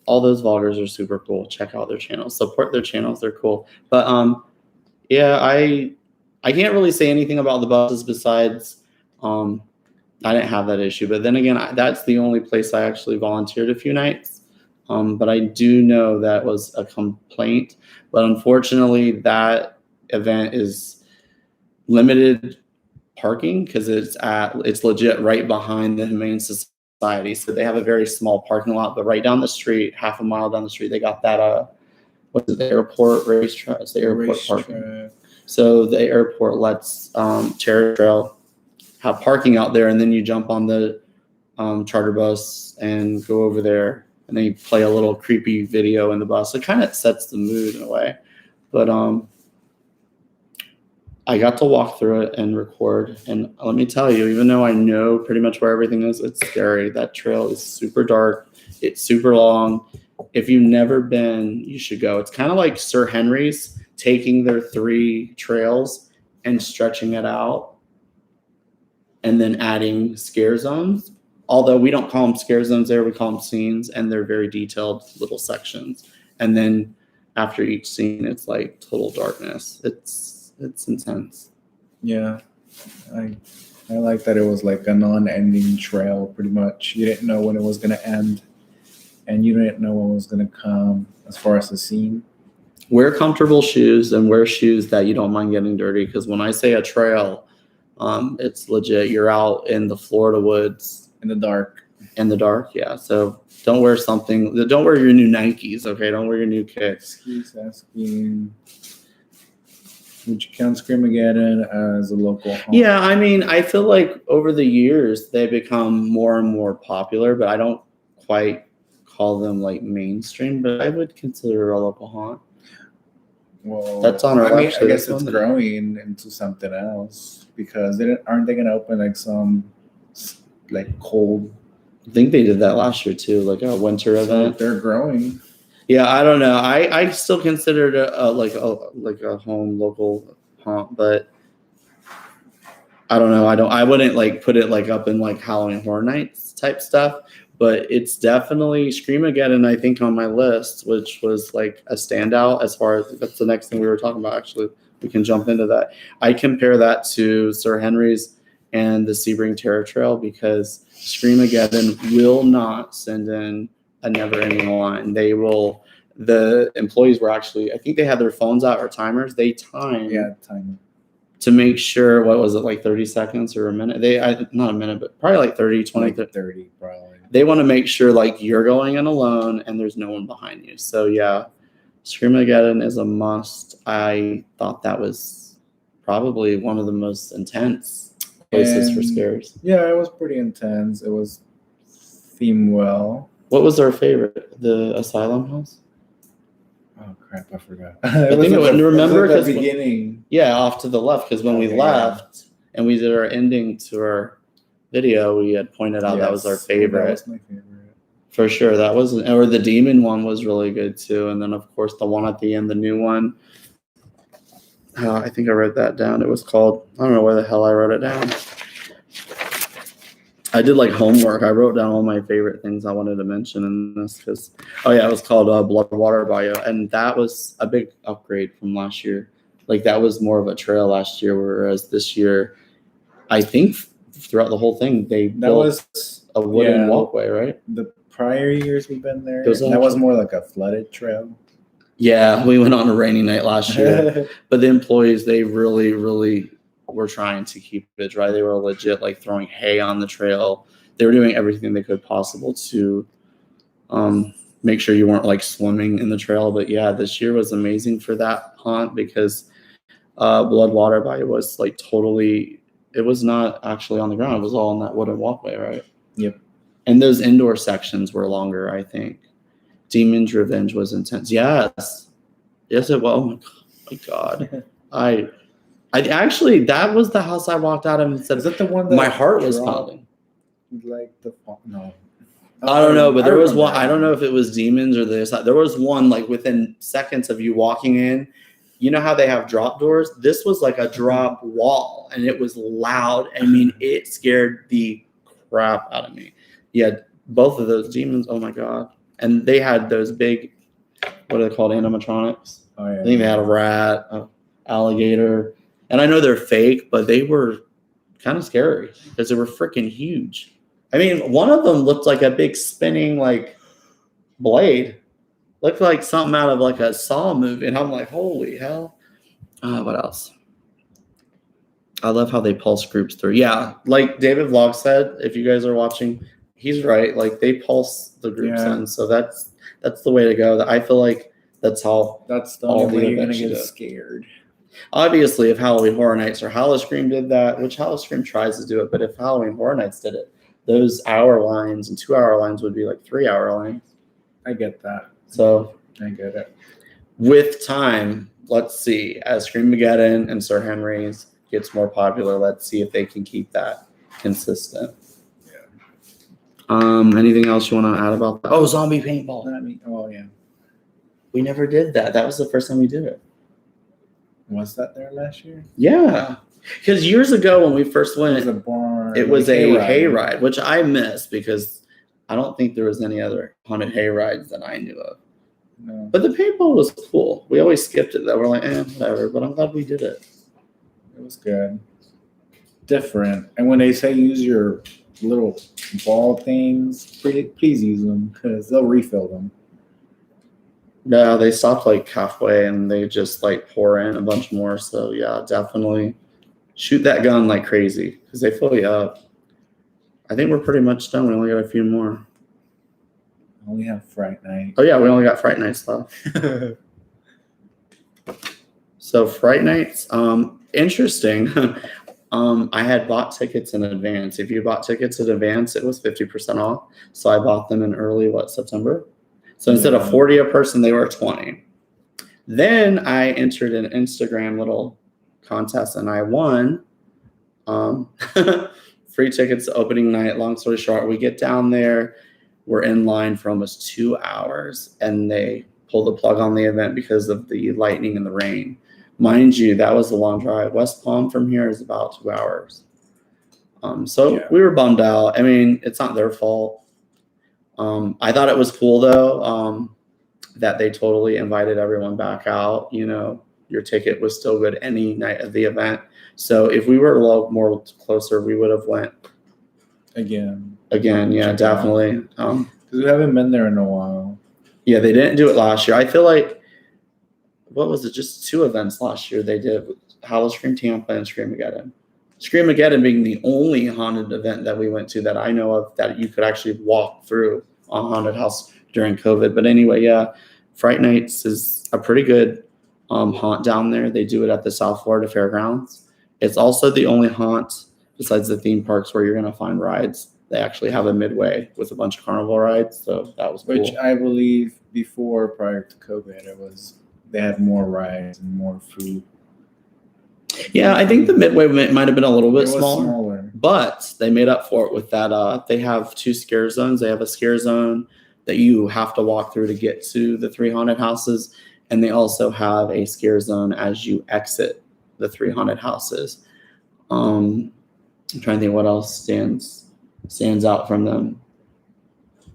all those vloggers are super cool. Check out their channels, support their channels, they're cool. But yeah, I can't really say anything about the buses besides I didn't have that issue. But then again, that's the only place I actually volunteered a few nights. But I do know that was a complaint. But unfortunately, that event is limited parking because it's legit right behind the Humane Society. So they have a very small parking lot, but right down the street, half a mile down the street, they got that what's it, the airport racetrack? It's the airport parking. So the airport lets Terror Trail have parking out there, and then you jump on the charter bus and go over there, and then you play a little creepy video in the bus. It kind of sets the mood in a way. But I got to walk through it and record. And let me tell you, even though I know pretty much where everything is, it's scary. That trail is super dark. It's super long. If you've never been, you should go. It's kind of like Sir Henry's taking their 3 trails and stretching it out and then adding scare zones. Although we don't call them scare zones there, we call them scenes, and they're very detailed little sections. And then after each scene, it's like total darkness. It's intense. Yeah, I like that it was like a non-ending trail. Pretty much, you didn't know when it was gonna end, and you didn't know when was gonna come. As far as the scene, wear comfortable shoes and wear shoes that you don't mind getting dirty. Because when I say a trail, it's legit. You're out in the Florida woods in the dark. In the dark, yeah. So don't wear Don't wear your new Nikes, okay? Don't wear your new kicks. He's asking, would you count Scream-a-geddon as a local haunt? Yeah, I mean, I feel like over the years they become more and more popular, but I don't quite call them like mainstream. But I would consider it a local haunt. Well, that's on our website. I guess it's growing into something else because aren't they going to open like some like cold? I think they did that last year too, like a winter event. They're growing. Yeah, I don't know. I still consider it like a home local haunt, but I don't know. I wouldn't like put it like up in like Halloween Horror Nights type stuff. But it's definitely Scream-a-geddon, I think, on my list, which was like a standout as far as that's the next thing we were talking about. Actually, we can jump into that. I compare that to Sir Henry's and the Sebring Terror Trail because Scream-a-geddon will not send in a never-ending line. They will. The employees were actually, I think they had their phones out or timers. They time. Yeah, timer. To make sure, what was it, like 30 seconds or a minute? Not a minute, but probably like 30, 20. Like 30, probably. They want to make sure like you're going in alone and there's no one behind you. So yeah, Scream-a-geddon is a must. I thought that was probably one of the most intense places for scares. Yeah, it was pretty intense. It was themed well. What was our favorite? The asylum house? Oh crap! I forgot. I think it was. Remember at the beginning? Yeah, off to the left because when we left and we did our ending to our video, we had pointed out that was our favorite. That was my favorite. For sure, that was, or the demon one was really good too. And then of course the one at the end, the new one. I think I wrote that down. It was called, I don't know where the hell I wrote it down. I did like homework. I wrote down all my favorite things I wanted to mention in this because, it was called Blood Water Bayou. And that was a big upgrade from last year. Like that was more of a trail last year, whereas this year, I think throughout the whole thing, they built a wooden walkway, right? The prior years we've been there, That was more like a flooded trail. Yeah, we went on a rainy night last year, but the employees, they really, really were trying to keep it dry. They were legit like throwing hay on the trail. They were doing everything they could possible to make sure you weren't like swimming in the trail. But yeah, this year was amazing for that haunt because Blood Water Bayou was like totally, it was not actually on the ground. It was all on that wooden walkway, right? Yep. And those indoor sections were longer, I think. Demon's Revenge was intense. Yes, it was. Oh my god. I actually, that was the house I walked out of and said, is that the one that my heart was pounding? Like no. I don't know, but there was one. I don't know if it was Demons or this. There was one like within seconds of you walking in. You know how they have drop doors? This was like a drop wall, and it was loud. I mean, it scared the crap out of me. Yeah, both of those demons. Oh my god. And they had those big, what are they called, animatronics? Oh, yeah. I think they had a rat, an alligator. And I know they're fake, but they were kind of scary because they were freaking huge. I mean, one of them looked like a big spinning like blade. Looked like something out of like a Saw movie. And I'm like, holy hell. What else? I love how they pulse groups through. Yeah, like David Vlog said, if you guys are watching, he's right. Like they pulse the groups in, so that's the way to go. I feel like that's the only way you're gonna get scared. Obviously, if Halloween Horror Nights or Halloween did that, which Halloween tries to do it, but if Halloween Horror Nights did it, those hour lines and 2 hour lines would be like 3 hour lines. I get that. So I get it. With time, let's see, as Scream-a-geddon and Sir Henry's gets more popular, let's see if they can keep that consistent. Anything else you want to add about that? Oh, zombie paintball. Oh yeah. We never did that. That was the first time we did it. Was that there last year? Yeah. Because years ago when we first went, it was a hayride, which I missed because I don't think there was any other haunted hayrides that I knew of. No. But the paintball was cool. We always skipped it though. We're like, whatever. But I'm glad we did it. It was good. Different. And when they say use your little ball things, please use them because they'll refill them. No, they stopped like halfway and they just like pour in a bunch more. So yeah, definitely shoot that gun like crazy because they fill you up. I think we're pretty much done. We only got a few more. I only have Fright Night. Oh yeah, we only got Fright Nights left. So Fright Nights, interesting. I had bought tickets in advance. If you bought tickets in advance, it was 50% off. So I bought them in early, September? So instead of 40 a person, they were 20. Then I entered an Instagram little contest and I won free tickets to opening night. Long story short, we get down there. We're in line for almost 2 hours and they pull the plug on the event because of the lightning and the rain. Mind you, that was a long drive. West Palm from here is about 2 hours. We were bummed out. I mean, it's not their fault. I thought it was cool though, that they totally invited everyone back out. You know, your ticket was still good any night of the event. So if we were a little more closer, we would have went again. Yeah, definitely. Because we haven't been there in a while. Yeah, they didn't do it last year. I feel like, what was it? Just 2 events last year they did, Halloween Tampa and Scream-a-geddon. Scream-a-geddon being the only haunted event that we went to that I know of that you could actually walk through a haunted house during COVID. But anyway, yeah, Fright Nights is a pretty good haunt down there. They do it at the South Florida Fairgrounds. It's also the only haunt besides the theme parks where you're going to find rides. They actually have a midway with a bunch of carnival rides. So that was cool. Which I believe prior to COVID, they had more rides and more food. Yeah, I think the midway might have been a little bit smaller, but they made up for it with that. They have 2 scare zones. They have a scare zone that you have to walk through to get to the 3 haunted houses, and they also have a scare zone as you exit the 3 haunted houses. I'm trying to think what else stands out from them.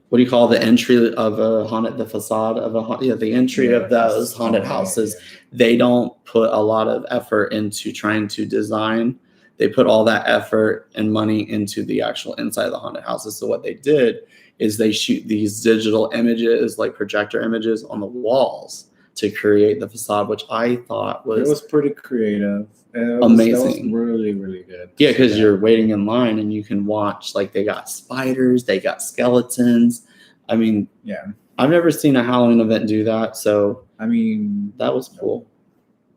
What do you call the entry of a haunted, the facade of the entry of those haunted houses? Yeah. They don't put a lot of effort into trying to design. They put all that effort and money into the actual inside of the haunted houses. So what they did is they shoot these digital images, like projector images on the walls to create the facade, which I thought It was pretty creative. And amazing. That was really, really good. Yeah, because you're waiting in line and you can watch, like, they got spiders, they got skeletons. I mean, yeah, I've never seen a Halloween event do that. So, I mean, that was cool.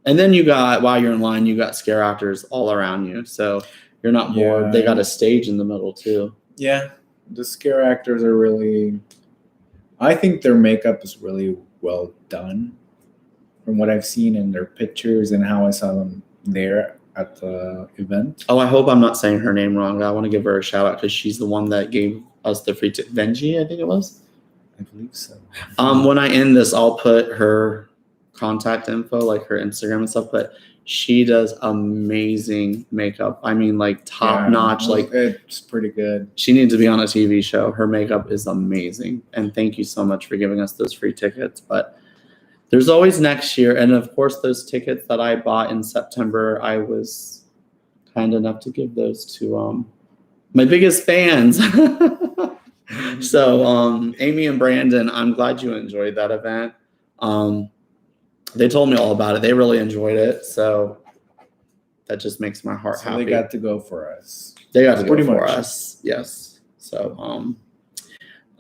And then you got, while you're in line, you got scare actors all around you. So you're not bored. Yeah. They got a stage in the middle too. Yeah, the scare actors are really, I think their makeup is really well done from what I've seen in their pictures and how I saw them there at the event. Oh, I hope I'm not saying her name wrong. I want to give her a shout out because she's the one that gave us the free ticket. Venji, I think it was. I believe so. When I end this, I'll put her contact info, like her Instagram and stuff. But she does amazing makeup. I mean, like top notch. Like, it's pretty good. She needs to be on a TV show. Her makeup is amazing. And thank you so much for giving us those free tickets. But there's always next year. And of course, those tickets that I bought in September, I was kind enough to give those to my biggest fans. So Amy and Brandon, I'm glad you enjoyed that event. They told me all about it. They really enjoyed it. So that just makes my heart happy. They got to go for us. They got to go for us. Yes. So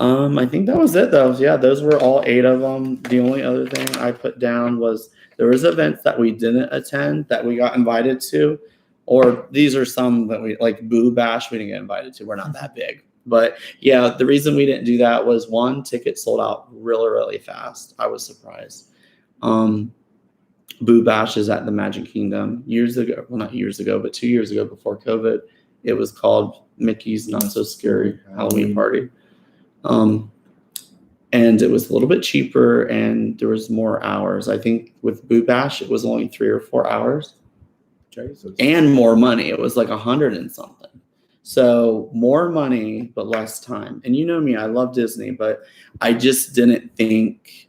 I think that was it though. Yeah, those were all 8 of them. The only other thing I put down was there was events that we didn't attend that we got invited to, or these are some that we, like Boo Bash, we didn't get invited to. We're not that big. But yeah, the reason we didn't do that was, one, tickets sold out really, really fast. I was surprised. Boo Bash is at the Magic Kingdom years ago. Well, not years ago, but 2 years ago before COVID. It was called Mickey's Not So Scary Halloween Party. And it was a little bit cheaper and there was more hours. I think with Boo Bash, it was only 3 or 4 hours. Jesus. And more money. It was like 100 and something. So more money, but less time. And you know me, I love Disney, but I just didn't think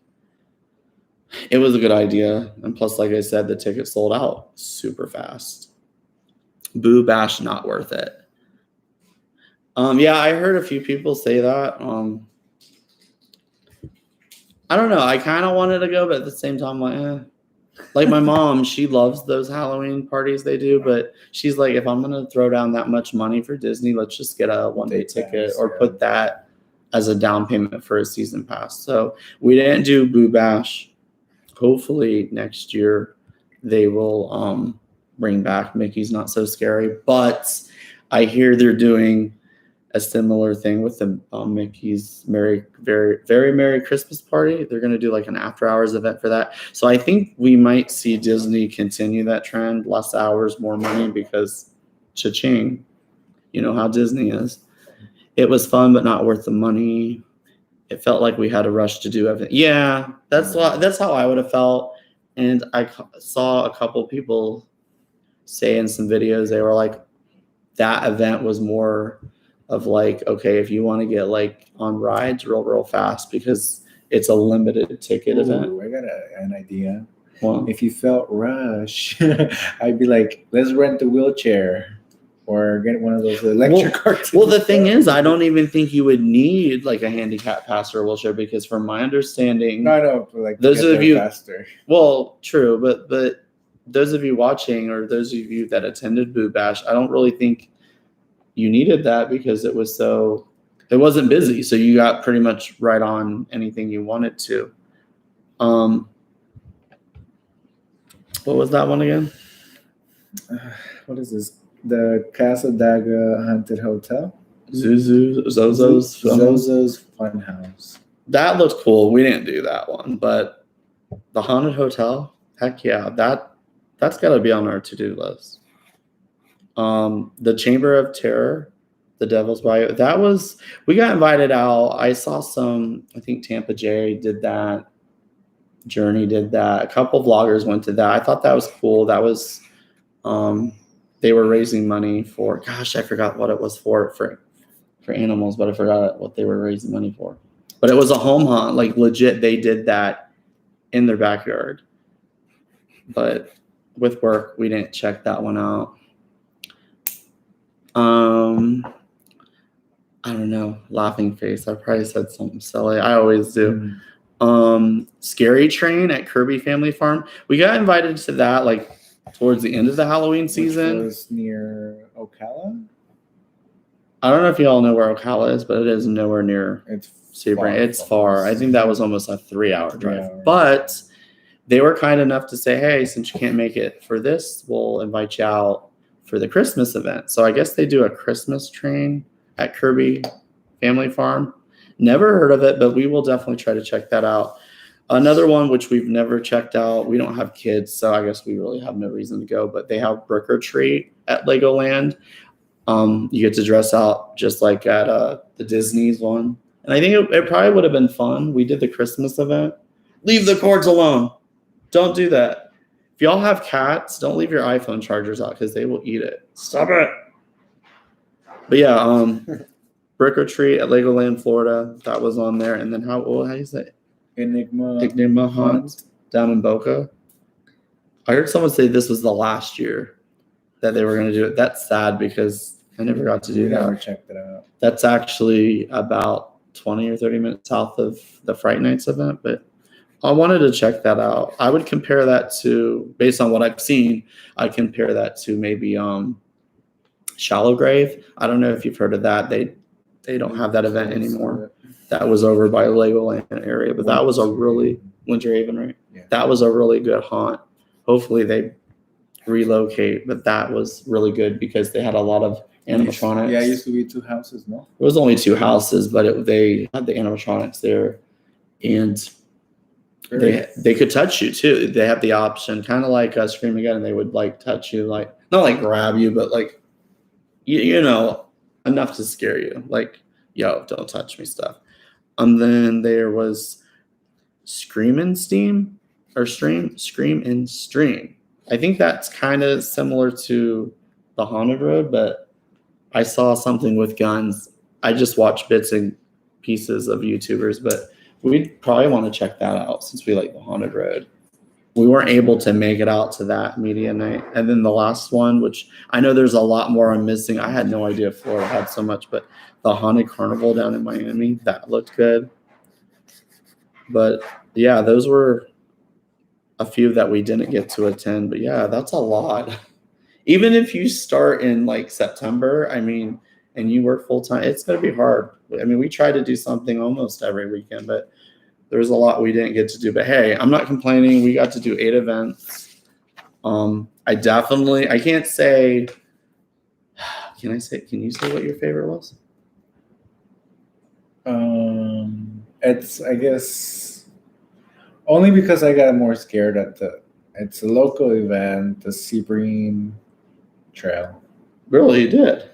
it was a good idea. And plus, like I said, the ticket sold out super fast. Boo Bash, not worth it. Yeah, I heard a few people say that. I don't know. I kind of wanted to go, but at the same time, like my mom, she loves those Halloween parties they do, but she's like, if I'm going to throw down that much money for Disney, let's just get a one-day ticket or put that as a down payment for a season pass. So we didn't do Boo Bash. Hopefully next year they will bring back Mickey's Not So Scary, but I hear they're doing a similar thing with the Mickey's Very Merry Christmas Party. They're going to do like an after hours event for that. So I think we might see Disney continue that trend, less hours, more money, because cha-ching, you know how Disney is. It was fun, but not worth the money. It felt like we had a rush to do everything. Yeah, that's how I would have felt. And I saw a couple people say in some videos, they were like, that event was more of like, okay, if you want to get like on rides real fast, because it's a limited ticket event. I got an idea. Well, if you felt rush, I'd be like, let's rent a wheelchair or get one of those electric cars. Well, the thing is, I don't even think you would need like a handicap pass or a wheelchair, because from my understanding, no, like those of you faster. Well, true, but those of you watching, or those of you that attended Boo Bash, I don't really think you needed that, because it wasn't busy. So you got pretty much right on anything you wanted to. What was that one again? What is this? The Casa Daga Haunted Hotel? Zozo's Funhouse. That looked cool. We didn't do that one, but the Haunted Hotel, heck yeah, that's got to be on our to-do list. The Chamber of Terror, the Devil's Bayou, we got invited out. I saw I think Tampa Jerry did that. Journey did that. A couple vloggers went to that. I thought that was cool. That was They were raising money for, gosh, I forgot what it was for animals, but I forgot what they were raising money for. But it was a home hunt, like legit. They did that in their backyard. But with work, we didn't check that one out. I don't know. Laughing face. I probably said something silly. I always do. Scary Train at Kirby Family Farm. We got invited to that like towards the end of the Halloween season. Which was near Ocala. I don't know if you all know where Ocala is, but it is nowhere near Sebring. It's far. I think that was almost a 3-hour drive. But they were kind enough to say, hey, since you can't make it for this, we'll invite you out for the Christmas event. So I guess they do a Christmas train at Kirby Family Farm. Never heard of it, but we will definitely try to check that out. Another one which we've never checked out, we don't have kids, so I guess we really have no reason to go, but they have Brick or Treat at Legoland. You get to dress out just like at the Disney's one. And I think it probably would have been fun. We did the Christmas event. Leave the cords alone. Don't do that. If y'all have cats, don't leave your iPhone chargers out because they will eat it. Stop it. But yeah, Brick or Treat at Legoland, Florida. That was on there. And then how do you say? Enigma Hunt down in Boca. I heard someone say this was the last year that they were going to do it. That's sad because I never got to do that. Never checked it out. That's actually about 20 or 30 minutes south of the Fright Nights event, but I wanted to check that out. I would compare that to, based on what I've seen, I'd compare that to maybe Shallow Grave. I don't know if you've heard of that. They don't have that event anymore. That was over by Legoland area, but that was a really Winter Haven, right? Yeah. That was a really good haunt. Hopefully they relocate, but that was really good because they had a lot of animatronics. Yeah, it used to be 2 houses, no? It was only 2 houses, but they had the animatronics there, and they could touch you too. They have the option, kind of like Scream-a-geddon. They would like touch you, like not like grab you, but like you know, enough to scare you. Like, yo, don't touch me stuff. And then there was Scream and Stream. I think that's kind of similar to the Haunted Road, but I saw something with guns. I just watched bits and pieces of YouTubers, but we'd probably want to check that out since we like the Haunted Road. We weren't able to make it out to that media night. And then the last one, which I know there's a lot more I'm missing. I had no idea Florida had so much, but the Haunted Carnival down in Miami, that looked good. But yeah, those were a few that we didn't get to attend. But yeah, that's a lot. Even if you start in like September, I mean, and you work full time, it's going to be hard. I mean, we try to do something almost every weekend, but there's a lot we didn't get to do. But hey, I'm not complaining. We got to do 8 events. I can't say, can you say what your favorite was? It's, I guess, only because I got more scared it's a local event, the Sebring Trail. Really, you did?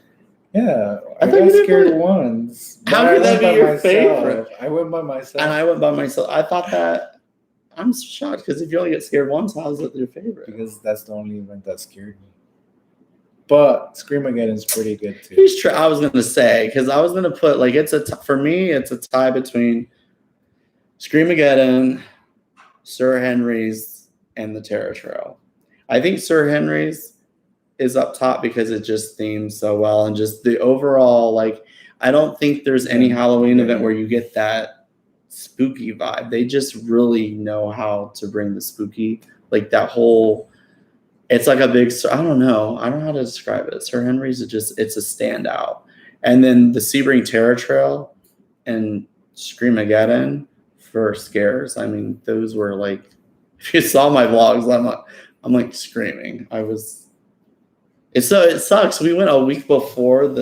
Yeah, I got scared once. How could that be your favorite? I went by myself. And I went by myself. I thought that, I'm shocked because if you only get scared once, how is it your favorite? Because that's the only event that scared me. But Scream-a-geddon is pretty good too. I was going to say, because I was going to put, like, for me, it's a tie between Scream-a-geddon, Sir Henry's, and the Terror Trail. I think Sir Henry's is up top because it just themes so well, and just the overall, like, I don't think there's any Halloween event where you get that spooky vibe. They just really know how to bring the spooky, like that whole, it's like a big, I don't know how to describe it. Sir Henry's it's a standout. And then the Sebring Terror Trail and Scream-a-geddon for scares. I mean, those were like, if you saw my vlogs, I'm like screaming. It sucks. We went a week before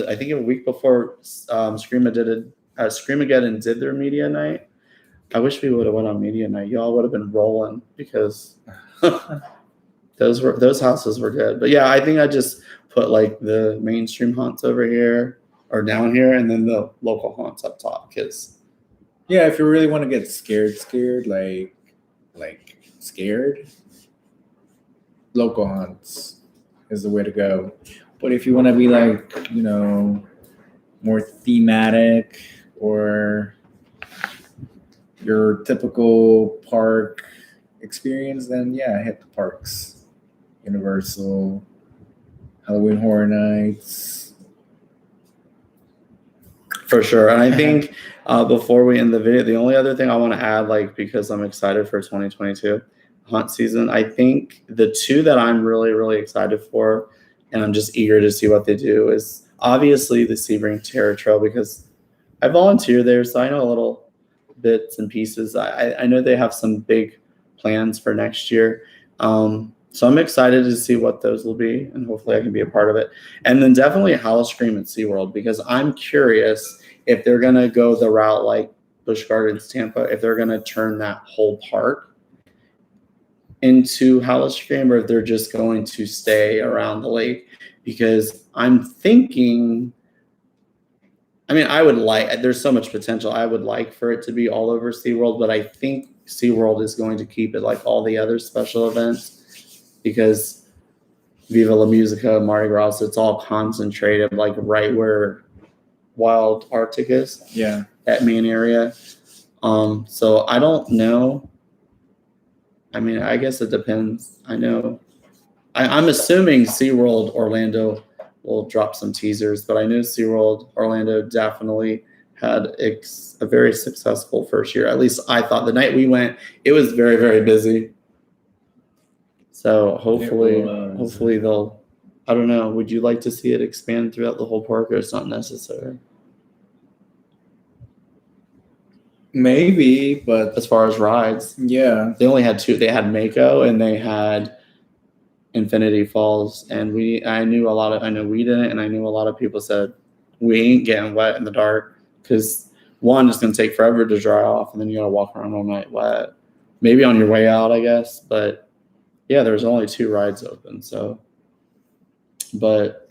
Scream-a-geddon did their media night. I wish we would have went on media night. Y'all would have been rolling because those houses were good. But yeah, I think I just put like the mainstream haunts over here or down here, and then the local haunts up top. Because yeah, if you really want to get scared, like scared, local haunts is the way to go. But if you want to be like, more thematic or your typical park experience, then yeah, hit the parks. Universal, Halloween Horror Nights. For sure. And I think before we end the video, the only other thing I want to add, like, because I'm excited for 2022 hunt season, I think the two that I'm really, really excited for, and I'm just eager to see what they do, is obviously the Sebring Terror Trail, because I volunteer there, so I know a little bits and pieces. I know they have some big plans for next year. So I'm excited to see what those will be, and hopefully I can be a part of it. And then definitely Howl-O-Scream at SeaWorld, because I'm curious if they're going to go the route like Busch Gardens Tampa, if they're going to turn that whole park into Howl-O-Scream, or if they're just going to stay around the lake. Because I'm thinking, I mean, there's so much potential. I would like for it to be all over SeaWorld, but I think SeaWorld is going to keep it like all the other special events, because Viva La Musica, Mardi Gras, it's all concentrated like right where Wild Arctic is. Yeah. That main area. So I don't know. I mean, I guess it depends. I'm assuming SeaWorld Orlando will drop some teasers, but I know SeaWorld Orlando definitely had a very successful first year. At least I thought. The night we went, it was very, very busy. So hopefully they'll, I don't know, would you like to see it expand throughout the whole park, or it's not necessary? Maybe, but As far as rides, yeah, they only had two. They had Mako and they had Infinity Falls, and I know we didn't, and I knew a lot of people said we ain't getting wet in the dark, because one, it's going to take forever to dry off, and then you got to walk around all night wet. Maybe on your way out, I guess, but yeah, there's only two rides open. So, but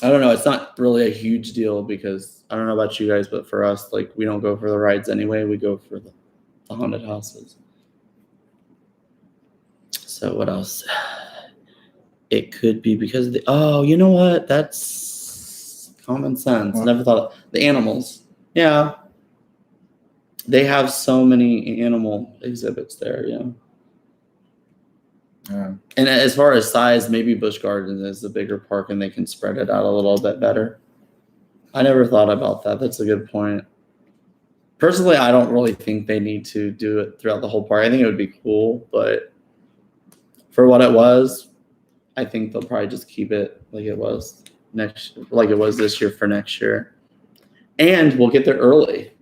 I don't know. It's not really a huge deal, because I don't know about you guys, but for us, like, we don't go for the rides anyway. We go for the haunted houses. So what else? It could be because you know what? That's common sense. What? Never thought the animals. Yeah. They have so many animal exhibits there, yeah. And as far as size, maybe Busch Gardens is the bigger park and they can spread it out a little bit better. I never thought about that. That's a good point. Personally, I don't really think they need to do it throughout the whole park. I think it would be cool, but for what it was, I think they'll probably just keep it like it was this year for next year. And we'll get there early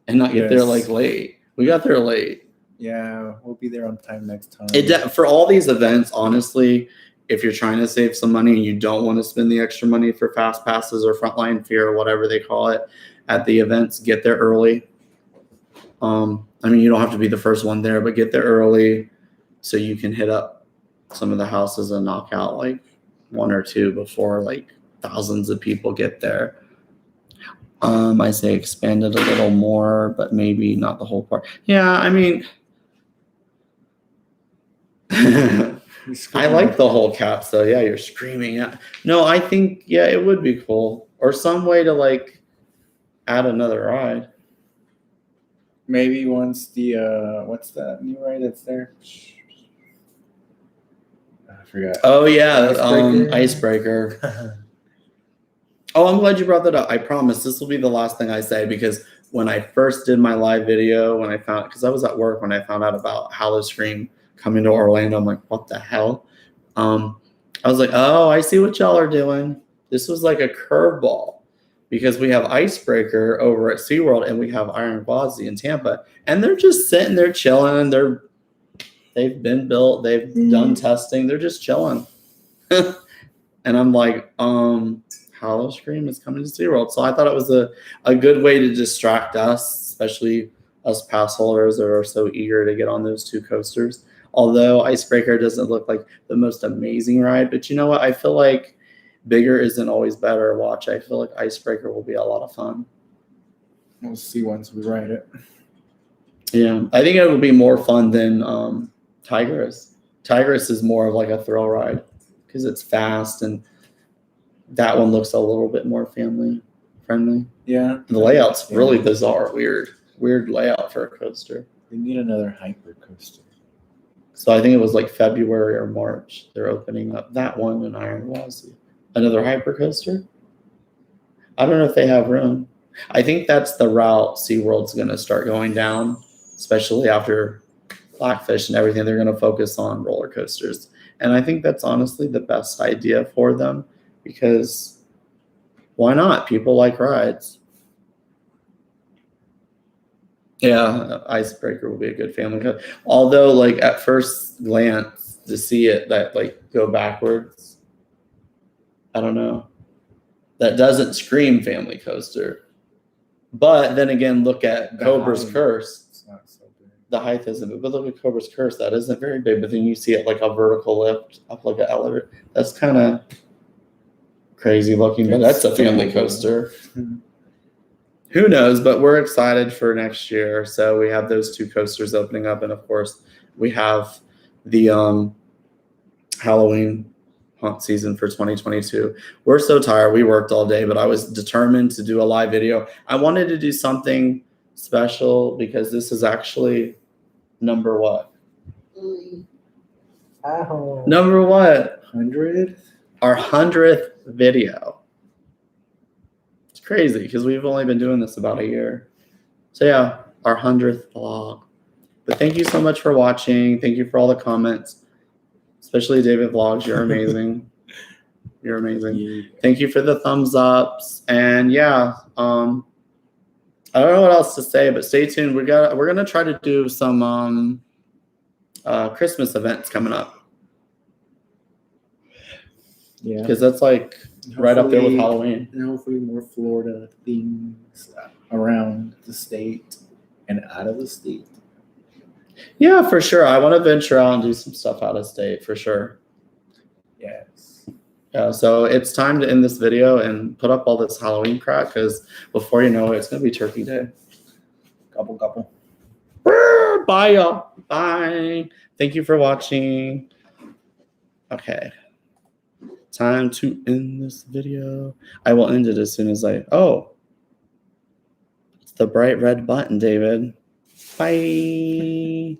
and not get there like late. We got there late. Yeah, we'll be there on time next time. For all these events, honestly, if you're trying to save some money and you don't want to spend the extra money for fast passes or frontline fee or whatever they call it at the events, get there early. I mean, you don't have to be the first one there, but get there early so you can hit up some of the houses and knock out like one or two before like thousands of people get there. I say expand it a little more, but maybe not the whole park. Yeah, I mean, I like the whole caps though. Yeah, you're screaming. Yeah. No, I think, yeah, it would be cool. Or some way to like add another ride. Maybe once the what's that new ride that's there? I forgot. Oh yeah, Icebreaker. Oh, I'm glad you brought that up. I promise this will be the last thing I say, because when I first did my live video, because I was at work when I found out about Howl-O-Scream coming to Orlando, I'm like, what the hell? I was like, oh, I see what y'all are doing. This was like a curveball, because we have Icebreaker over at SeaWorld and we have Iron Gwazi in Tampa, and they're just sitting there chilling. They've been built, they've done testing, they're just chilling. And I'm like, Howl-O-Scream is coming to SeaWorld. So I thought it was a good way to distract us, especially us pass holders that are so eager to get on those two coasters. Although Icebreaker doesn't look like the most amazing ride, but you know what? I feel like bigger isn't always better. Watch, I feel like Icebreaker will be a lot of fun. We'll see once we ride it. Yeah, I think it will be more fun than Tigress. Tigress is more of like a thrill ride, because it's fast, and that one looks a little bit more family friendly. Yeah. The layout's really bizarre, weird layout for a coaster. They need another hyper coaster. So I think it was like February or March. They're opening up that one in Iron Wazoo. Another hyper coaster. I don't know if they have room. I think that's the route SeaWorld's going to start going down, especially after Blackfish and everything. They're going to focus on roller coasters. And I think that's honestly the best idea for them, because why not? People like rides. Yeah, Icebreaker will be a good family coaster. Although, like, at first glance, to see it that like go backwards, I don't know. That doesn't scream family coaster. But then again, look at Cobra's Curse. It's not so big. The height isn't big, but look at Cobra's Curse. That isn't very big, but then you see it like a vertical lift up like an elevator. That's kind of crazy looking, but that's a family coaster. Who knows? But we're excited for next year. So we have those two coasters opening up, and of course, we have the Halloween haunt season for 2022. We're so tired. We worked all day, but I was determined to do a live video. I wanted to do something special because this is actually number what? Number what? 100? Our 100th video. It's crazy because we've only been doing this about a year. So yeah, our 100th vlog. But thank you so much for watching. Thank you for all the comments. Especially David Vlogs, you're amazing. You're amazing. Yeah. Thank you for the thumbs ups. And yeah, I don't know what else to say, but stay tuned. We're gonna try to do some Christmas events coming up. Yeah. Because that's like right up there with Halloween. And hopefully more Florida things around the state and out of the state. Yeah, for sure. I want to venture out and do some stuff out of state for sure. Yes. Yeah, so it's time to end this video and put up all this Halloween crap, because before you know it, it's gonna be Turkey Day. Couple. Bye, y'all. Bye. Thank you for watching. Okay. Time to end this video. I will end it as soon as it's the bright red button, David. Bye.